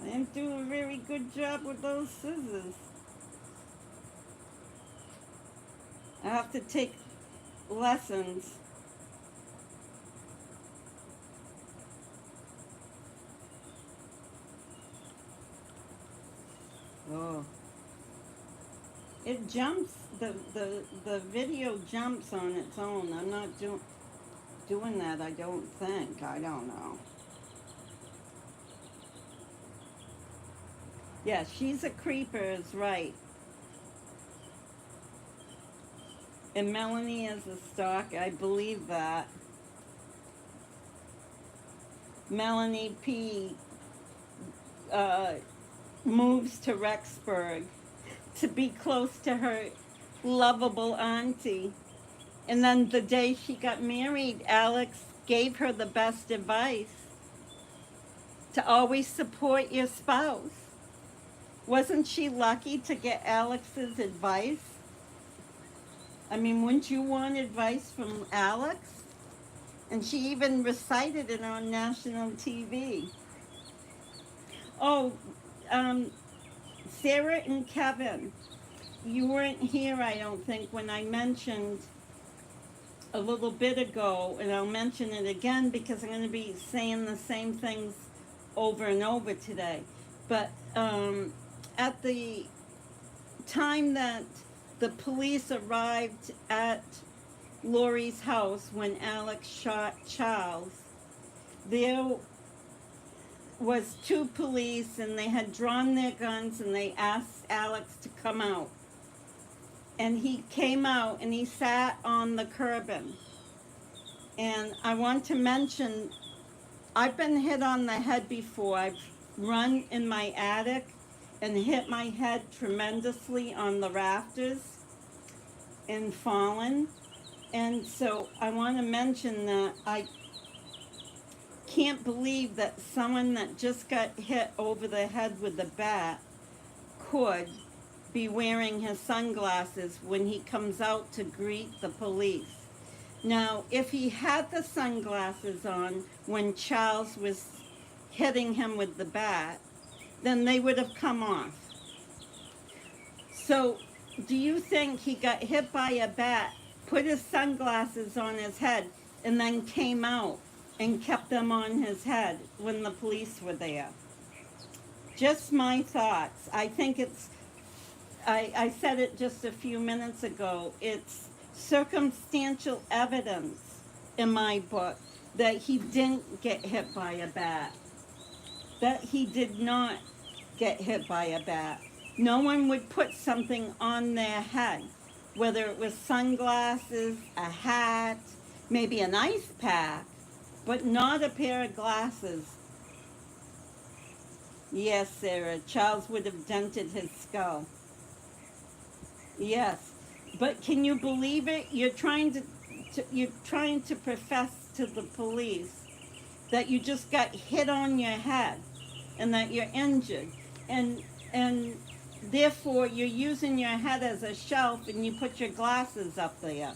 I didn't do a very good job with those scissors. I have to take lessons. Oh. It jumps, the video jumps on its own. I'm not doing that, I don't think. I don't know. Yeah, she's a creeper is right. And Melanie is a stalker. I believe that. Melanie P. Uh, moves to Rexburg to be close to her lovable auntie. And then the day she got married, Alex gave her the best advice to always support your spouse. Wasn't she lucky to get Alex's advice? I mean, wouldn't you want advice from Alex? And she even recited it on national TV. Oh, Sarah and Kevin, you weren't here, I don't think, when I mentioned a little bit ago, and I'll mention it again because I'm going to be saying the same things over and over today. But at the time that the police arrived at Lori's house when Alex shot Charles, there was two police and they had drawn their guns and they asked Alex to come out. And he came out and he sat on the curbing. And I want to mention, I've been hit on the head before. I've run in my attic and hit my head tremendously on the rafters and fallen. And so I want to mention that I can't believe that someone that just got hit over the head with a bat could be wearing his sunglasses when he comes out to greet the police. Now, if he had the sunglasses on when Charles was hitting him with the bat, then they would have come off. So, do you think he got hit by a bat, put his sunglasses on his head, and then came out and kept them on his head when the police were there? Just my thoughts. I think it's, I said it just a few minutes ago, it's circumstantial evidence in my book that he didn't get hit by a bat. That he did not get hit by a bat. No one would put something on their head, whether it was sunglasses, a hat, maybe an ice pack, but not a pair of glasses. Yes, Sarah, Charles would have dented his skull. Yes, but can you believe it? You're trying to profess to the police that you just got hit on your head and that you're injured, and therefore you're using your head as a shelf and you put your glasses up there.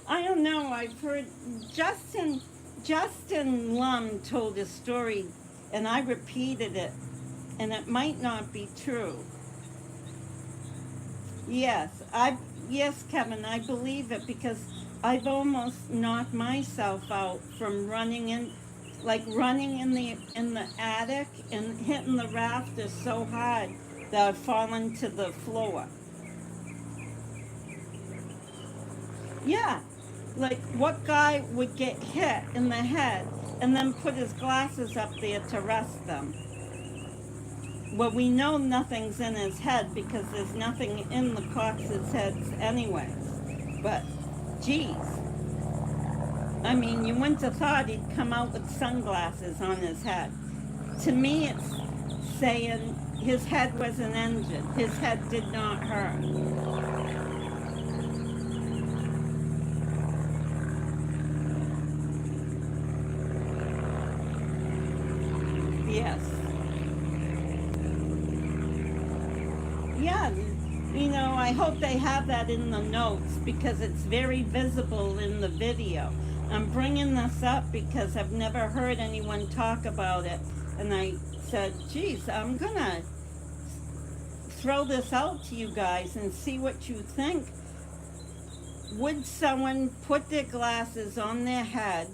I don't know, I've heard Justin Lum told a story and I repeated it, and it might not be true. Yes, Kevin, I believe it because I've almost knocked myself out from running in the attic and hitting the rafters so hard that I've fallen to the floor. Yeah, like what guy would get hit in the head and then put his glasses up there to rest them? Well, we know nothing's in his head because there's nothing in the Cox's heads anyways. But, geez. I mean, you wouldn't have thought he'd come out with sunglasses on his head. To me, it's saying his head wasn't injured. His head did not hurt. Yes. Yeah, you know, I hope they have that in the notes because it's very visible in the video. I'm bringing this up because I've never heard anyone talk about it. And I said, geez, I'm going to throw this out to you guys and see what you think. Would someone put their glasses on their head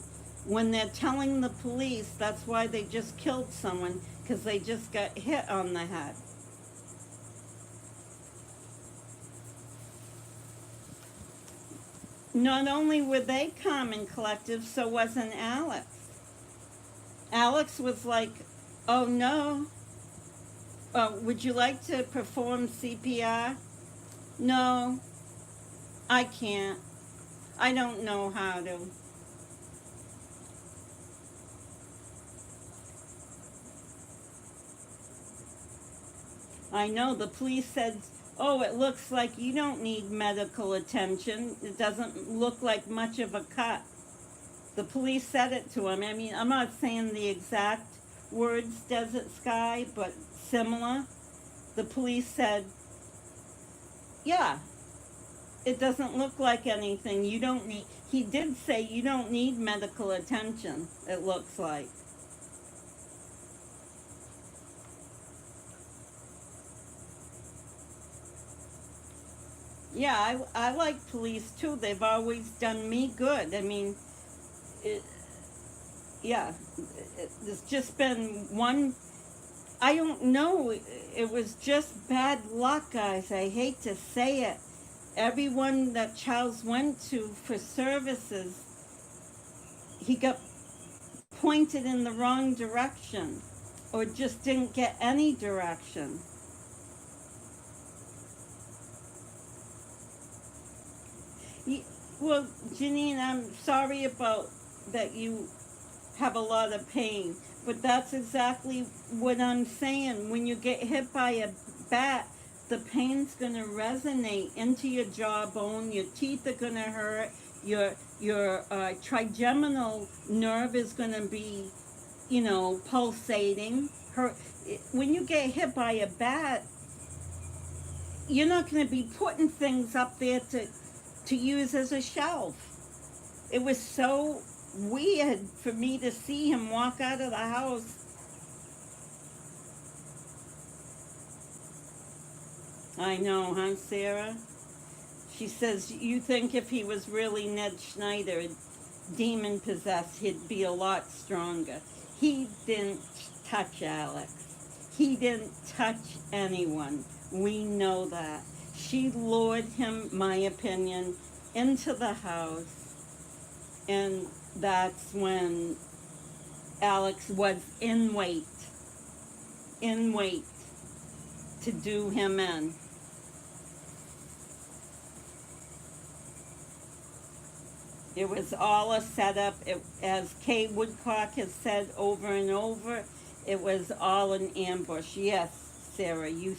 when they're telling the police that's why they just killed someone because they just got hit on the head? Not only were they calm and collective, so wasn't Alex. Alex was like, oh no, would you like to perform CPR? No, I can't. I don't know how to. I know the police said, oh, it looks like you don't need medical attention. It doesn't look like much of a cut. The police said it to him. I mean, I'm not saying the exact words, Desert Sky, but similar. The police said, yeah, it doesn't look like anything. You don't need, he did say you don't need medical attention, it looks like. Yeah, I like police too. They've always done me good. I mean, it, yeah, there's just been one, I don't know, it was just bad luck, guys. I hate to say it. Everyone that Charles went to for services, he got pointed in the wrong direction or just didn't get any direction. Well, Janine, I'm sorry about that you have a lot of pain, but that's exactly what I'm saying. When you get hit by a bat, the pain's gonna resonate into your jawbone. Your teeth are gonna hurt. Your trigeminal nerve is gonna be, pulsating. When you get hit by a bat, you're not gonna be putting things up there to use as a shelf. It was so weird for me to see him walk out of the house. I know, huh, Sarah? She says, you think if he was really Ned Schneider, demon possessed, he'd be a lot stronger. He didn't touch Alex. He didn't touch anyone. We know that. She lured him, my opinion, into the house. And that's when Alex was in wait to do him in. It was all a setup. As Kay Woodcock has said over and over, it was all an ambush. Yes, Sarah, you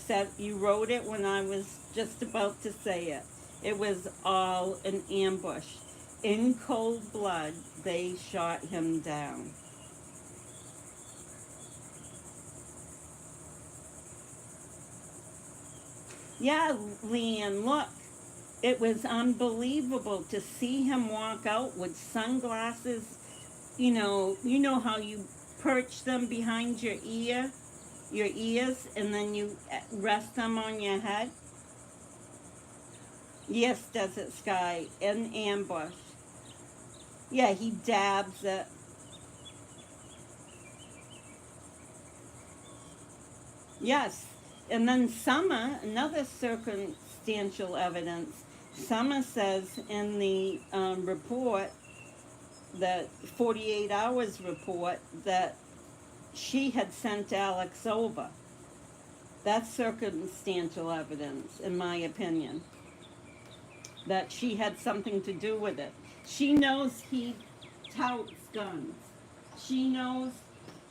wrote it when I was just about to say it. It was all an ambush. In cold blood, they shot him down. Yeah, Leanne, look. It was unbelievable to see him walk out with sunglasses. You know how you perch them behind your ears, and then you rest them on your head? Yes, Desert Sky, in ambush. Yeah, he dabs it. Yes. And then Summer, another circumstantial evidence. Summer says in the report, the 48 hours report, that she had sent Alex over. That's circumstantial evidence, in my opinion, that she had something to do with it. She knows he touts guns. She knows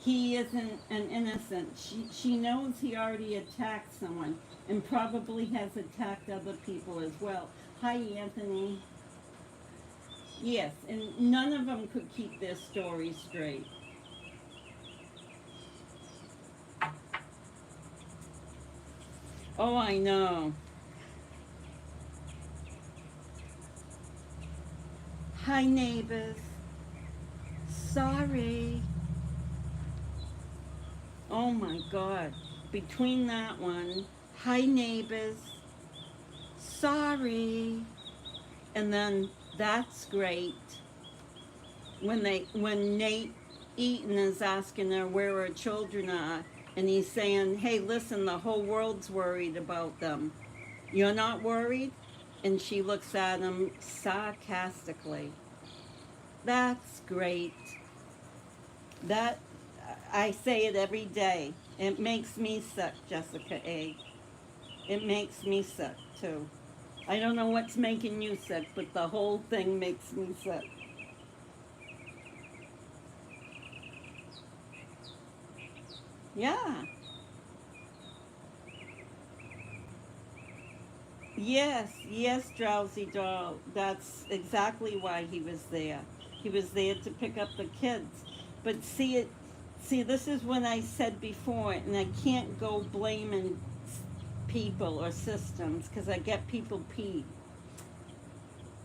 he isn't an innocent. She knows he already attacked someone and probably has attacked other people as well. Hi, Anthony. Yes, and none of them could keep their story straight. Oh, I know. Hi, neighbors. Sorry. Oh my God. Between that one, hi, neighbors. Sorry. And then that's great. When Nate Eaton is asking her where her children are, and he's saying, hey, listen, the whole world's worried about them. You're not worried? And she looks at him sarcastically. That's great. That, I say it every day. It makes me sick, Jessica A. It makes me sick, too. I don't know what's making you sick, but the whole thing makes me sick. Yeah. Yes, yes, Drowsy Doll. That's exactly why he was there. He was there to pick up the kids. But see, this is what I said before, and I can't go blaming people or systems because I get people peeved.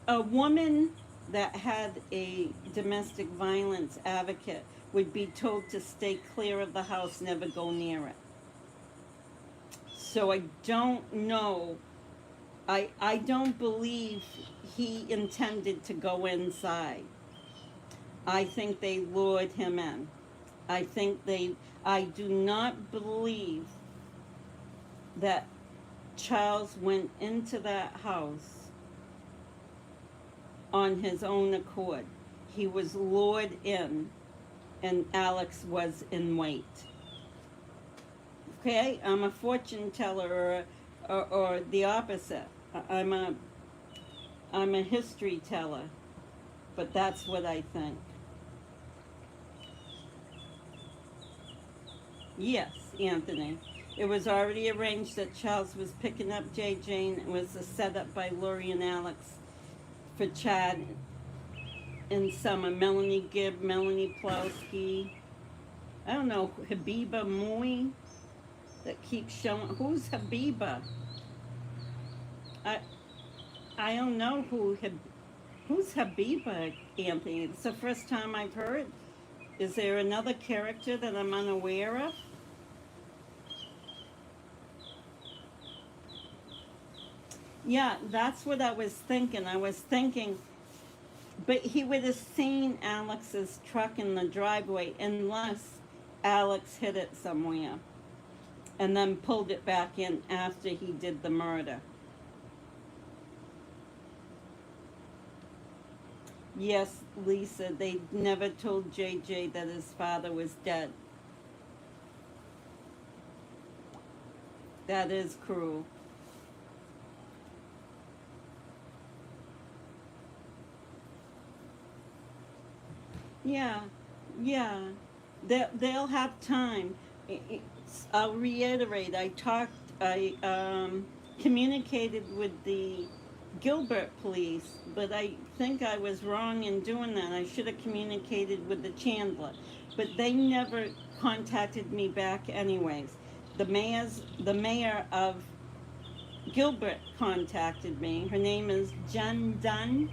A woman that had a domestic violence advocate would be told to stay clear of the house, never go near it. So I don't know. I don't believe he intended to go inside. I think they lured him in. I think they, I do not believe that Charles went into that house on his own accord. He was lured in, and Alex was in wait. Okay, I'm a fortune teller, or the opposite. I'm a I'm a history teller, but that's what I think. Yes, Anthony. It was already arranged that Charles was picking up JJ, and it was a setup by Lori and Alex for Chad in summer. Melanie Gibb, Melanie Plowski. I don't know, Habiba Mui that keeps showing. Who's Habiba? I I don't know who's Habiba, Anthony. It's the first time I've heard. Is there another character that I'm unaware of? Yeah, that's what I was thinking. I was thinking, but he would have seen Alex's truck in the driveway unless Alex hid it somewhere and then pulled it back in after he did the murder. Yes, Lisa, they never told JJ that his father was dead. That is cruel. Yeah, yeah. They'll have time. I'll reiterate. I communicated with the Gilbert police, but I think I was wrong in doing that. I should have communicated with the Chandler, but they never contacted me back anyways. The mayor of Gilbert contacted me. Her name is Jen Dunn.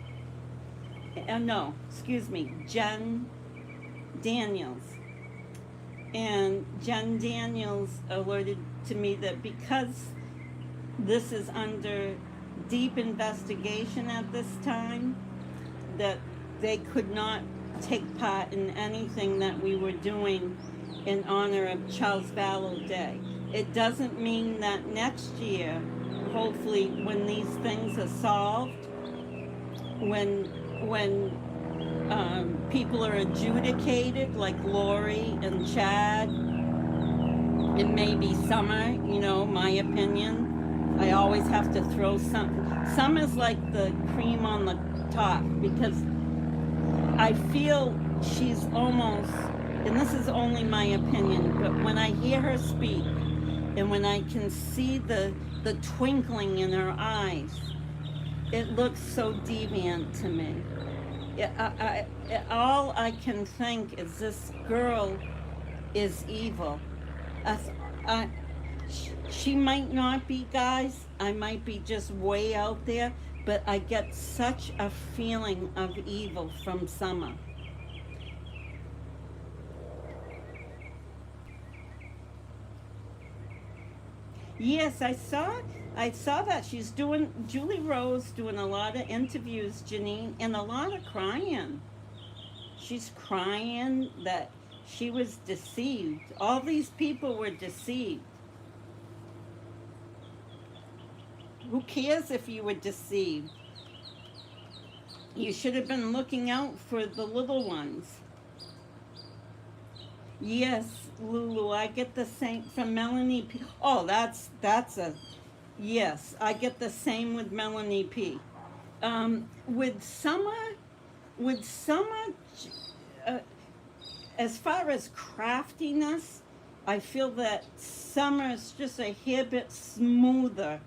No, excuse me, Jen Daniels. And Jen Daniels alerted to me that because this is under deep investigation at this time, that they could not take part in anything that we were doing in honor of Charles Vallow Day. It doesn't mean that next year, hopefully, when these things are solved, when people are adjudicated, like Lori and Chad, it may be summer, my opinion. I always have to throw summer's like the cream on the top, because I feel she's almost, and this is only my opinion, but when I hear her speak and when I can see the twinkling in her eyes, it looks so deviant to me. All I can think is this girl is evil. I, she might not be, guys. I might be just way out there, but I get such a feeling of evil from Summer. Yes, I saw that she's doing, Julie Rose doing a lot of interviews, Janine, and a lot of crying. She's crying that she was deceived. All these people were deceived. Who cares if you were deceived? You should have been looking out for the little ones. Yes, Lulu, I get the same from Melanie. Oh, that's a Yes, I get the same with Melanie P. With Summer, uh, as far as craftiness, I feel that Summer is just a hair bit smoother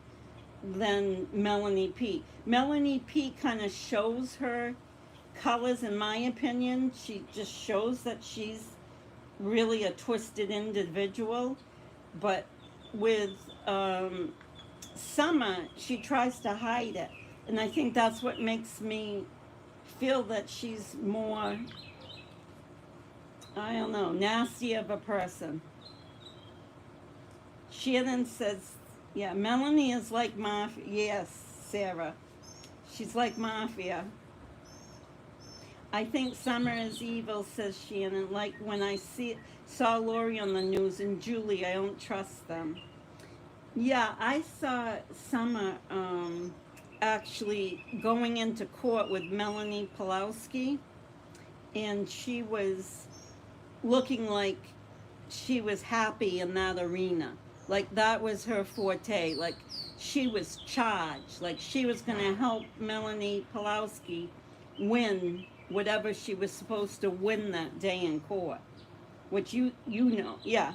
than Melanie P. Melanie P kind of shows her colors, in my opinion. She just shows that she's really a twisted individual. But with Summer, she tries to hide it. And I think that's what makes me feel that she's more, I don't know, nasty of a person. Shannon says, yeah, Melanie is like mafia. Yes, Sarah. She's like mafia. I think Summer is evil, says Shannon. Like when saw Lori on the news and Julie, I don't trust them. Yeah, I saw Summer actually going into court with Melanie Pulowski, and she was looking like she was happy in that arena. Like that was her forte. Like she was charged. Like she was going to help Melanie Pulowski win whatever she was supposed to win that day in court. Which you know, yeah.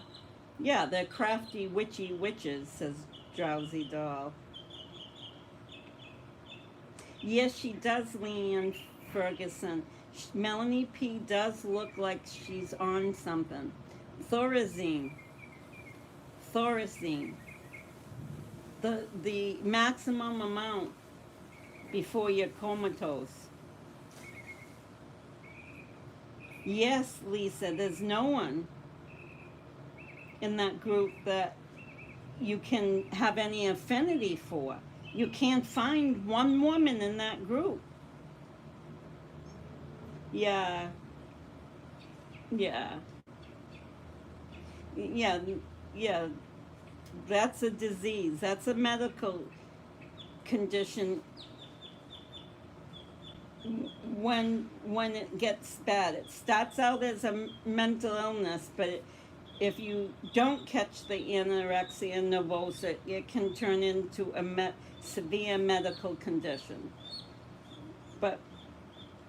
Yeah, they're crafty, witchy witches, says Drowsy Doll. Yes, she does, Leanne Ferguson. Melanie P. does look like she's on something. Thorazine. Thorazine. The maximum amount before you're comatose. Yes, Lisa, there's no one in that group that you can have any affinity for. You can't find one woman in that group. Yeah, yeah, yeah, yeah. That's a disease. That's a medical condition. When it gets bad, it starts out as a mental illness, but if you don't catch the anorexia nervosa, it can turn into a severe medical condition. But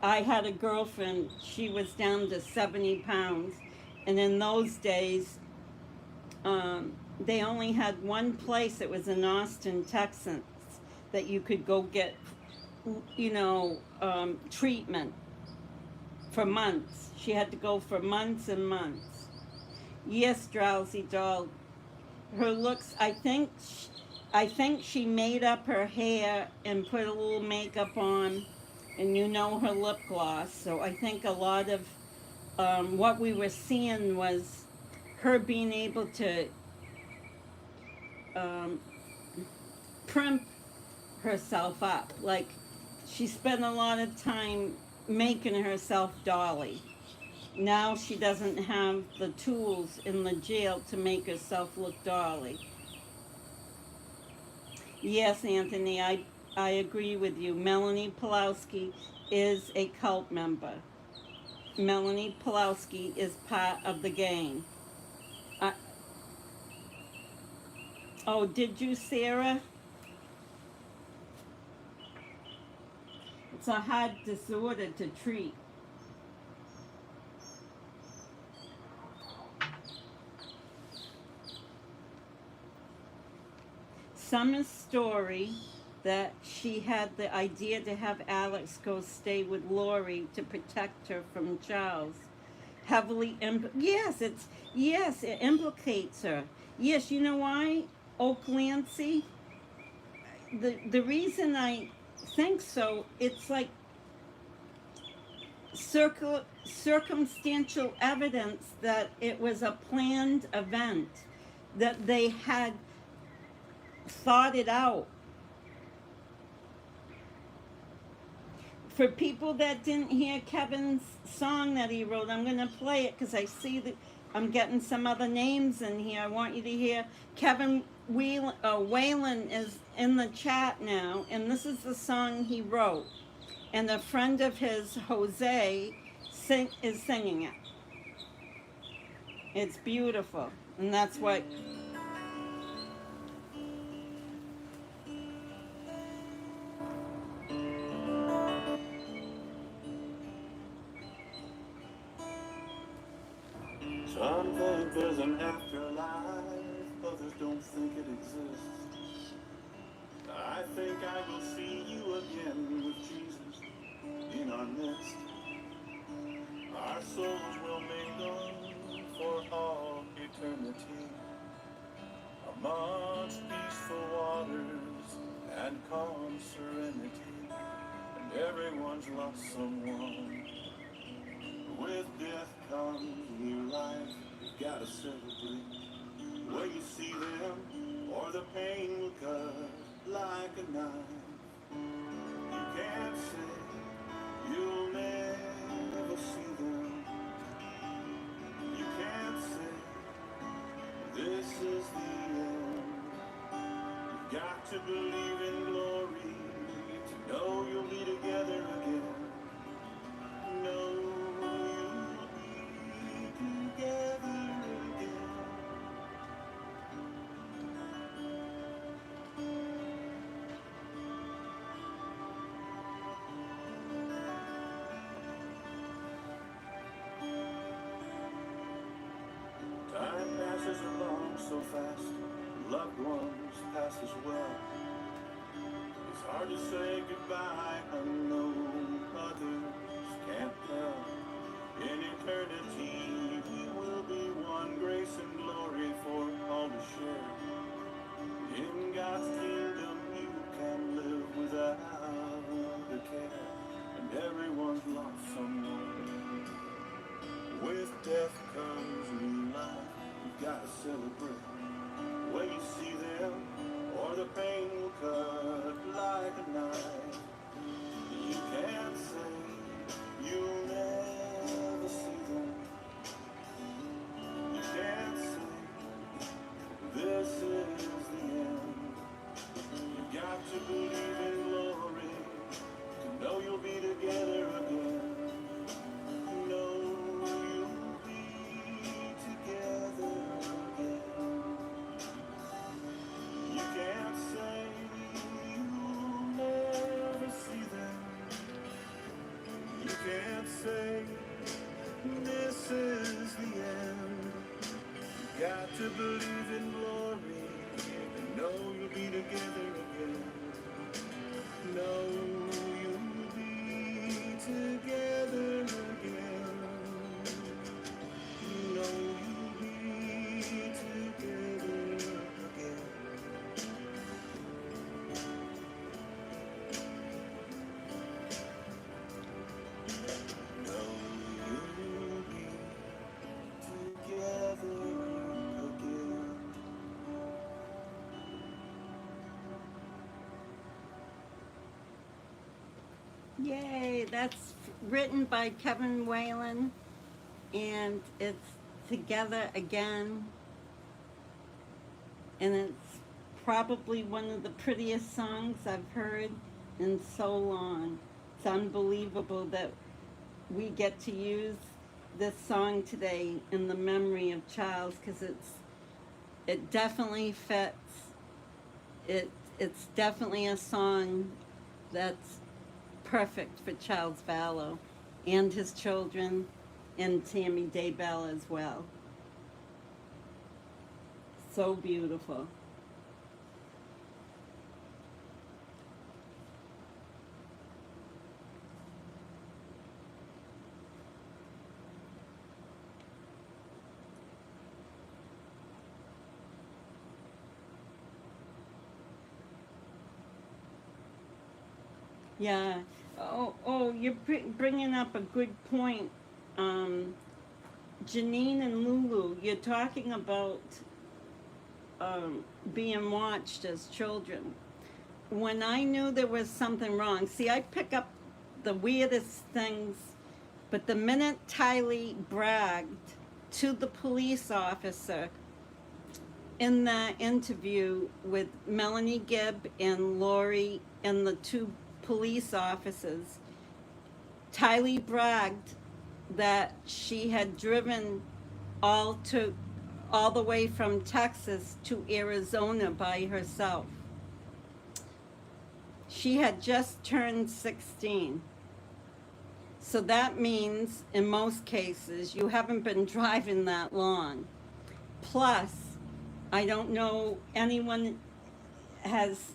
I had a girlfriend, she was down to 70 pounds, and in those days, they only had one place, it was in Austin, Texas, that you could go get, treatment for months. She had to go for months and months. Yes, Drowsy Doll. Her looks, I think she made up her hair and put a little makeup on, and her lip gloss. So I think a lot of what we were seeing was her being able to um, primp herself up. Like she spent a lot of time making herself dolly. Now she doesn't have the tools in the jail to make herself look dolly. Yes, Anthony, I agree with you. Melanie Pulowski is a cult member. Melanie Pulowski is part of the gang. Uh, oh, did you, Sarah? It's a hard disorder to treat. Summer's story that she had the idea to have Alex go stay with Lori to protect her from Charles heavily yes, it implicates her. Yes, you know why? Oh, Clancy, the reason I think so, it's like circumstantial evidence that it was a planned event, that they had thought it out. For people that didn't hear Kevin's song that he wrote, I'm going to play it because I see that I'm getting some other names in here. I want you to hear. Kevin Whalen is in the chat now, and this is the song he wrote. And a friend of his, Jose, is singing it. It's beautiful, and that's what... Some think there's an afterlife, others don't think it exists. I think I will see you again with Jesus in our midst. Our souls will mingle for all eternity amongst peaceful waters and calm serenity. And everyone's lost someone. With death comes new life. You've got to celebrate when you see them, or the pain will cut like a knife. You can't say you'll never see them. You can't say this is the end. You've got to believe in glory to know you'll be together again. Know you'll be together again. Time passes along so fast, loved ones pass as well. It's hard to say goodbye, I know others can't tell. In eternity we will be one, grace and glory for all to share. In God's kingdom you can live without a care, and everyone's lost someone. With death comes new life. You've got to celebrate when you see them, or the pain will cut like a knife. You can't say you'll never see them. You can't say this is the end. You've got to believe in glory to know you'll be together again. Know you'll be together again. You can't say you'll never see them. You can't say this is the end. You got to believe in glory and know you'll be together again. Know you'll be together again. Know you'll be together again. Know you'll be together again. Yay, that's written by Kevin Whalen, and it's Together Again, and it's probably one of the prettiest songs I've heard in so long. It's unbelievable that we get to use this song today in the memory of Charles, because it definitely fits. It's definitely a song that's perfect for Charles Vallow and his children, and Tammy Daybell as well. So beautiful. Yeah. Oh, you're bringing up a good point. Janine and Lulu, you're talking about being watched as children. When I knew there was something wrong, see, I pick up the weirdest things, but the minute Tylee bragged to the police officer in that interview with Melanie Gibb and Lori and the two police officers, Tylee bragged that she had driven all the way from Texas to Arizona by herself. She had just turned 16. So that means, in most cases, you haven't been driving that long. Plus, I don't know anyone has.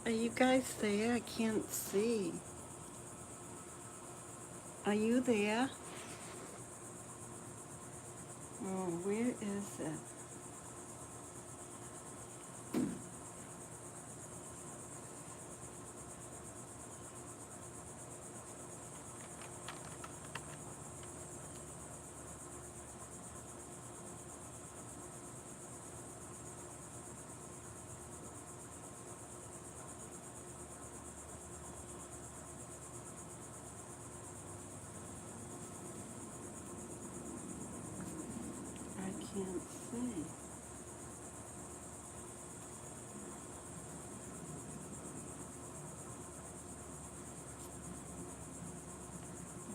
Are you guys there? I can't see. Are you there? Oh, where is it? I can't see.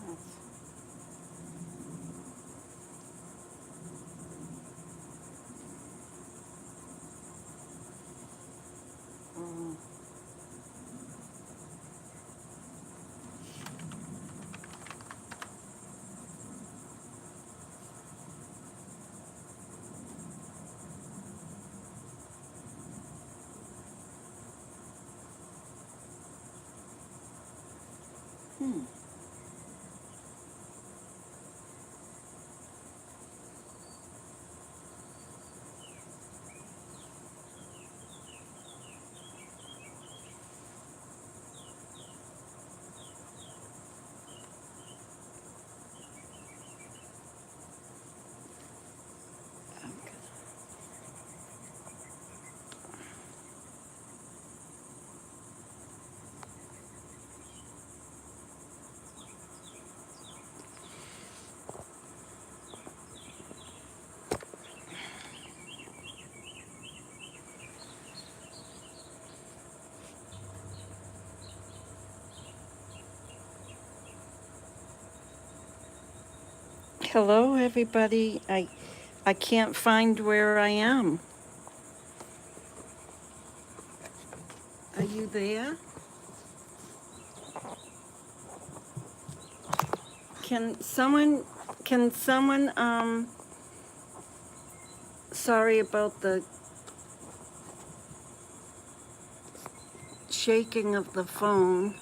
That's, oh. Hmm. Okay. Hello, everybody. I can't find where I am. Are you there? Can someone, sorry about the shaking of the phone.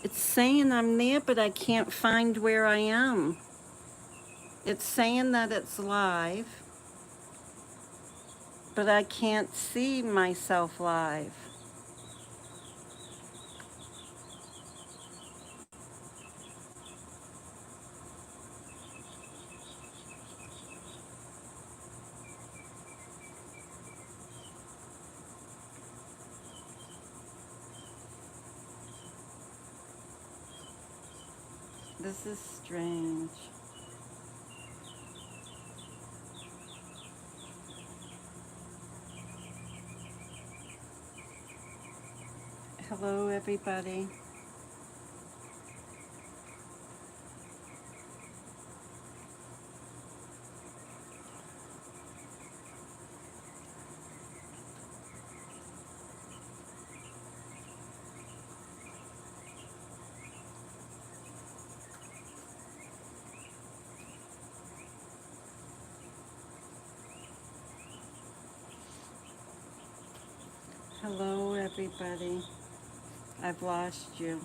It's saying I'm there, but I can't find where I am. It's saying that it's live, but I can't see myself live. This is strange. Hello, everybody. Hello, everybody. I've lost you.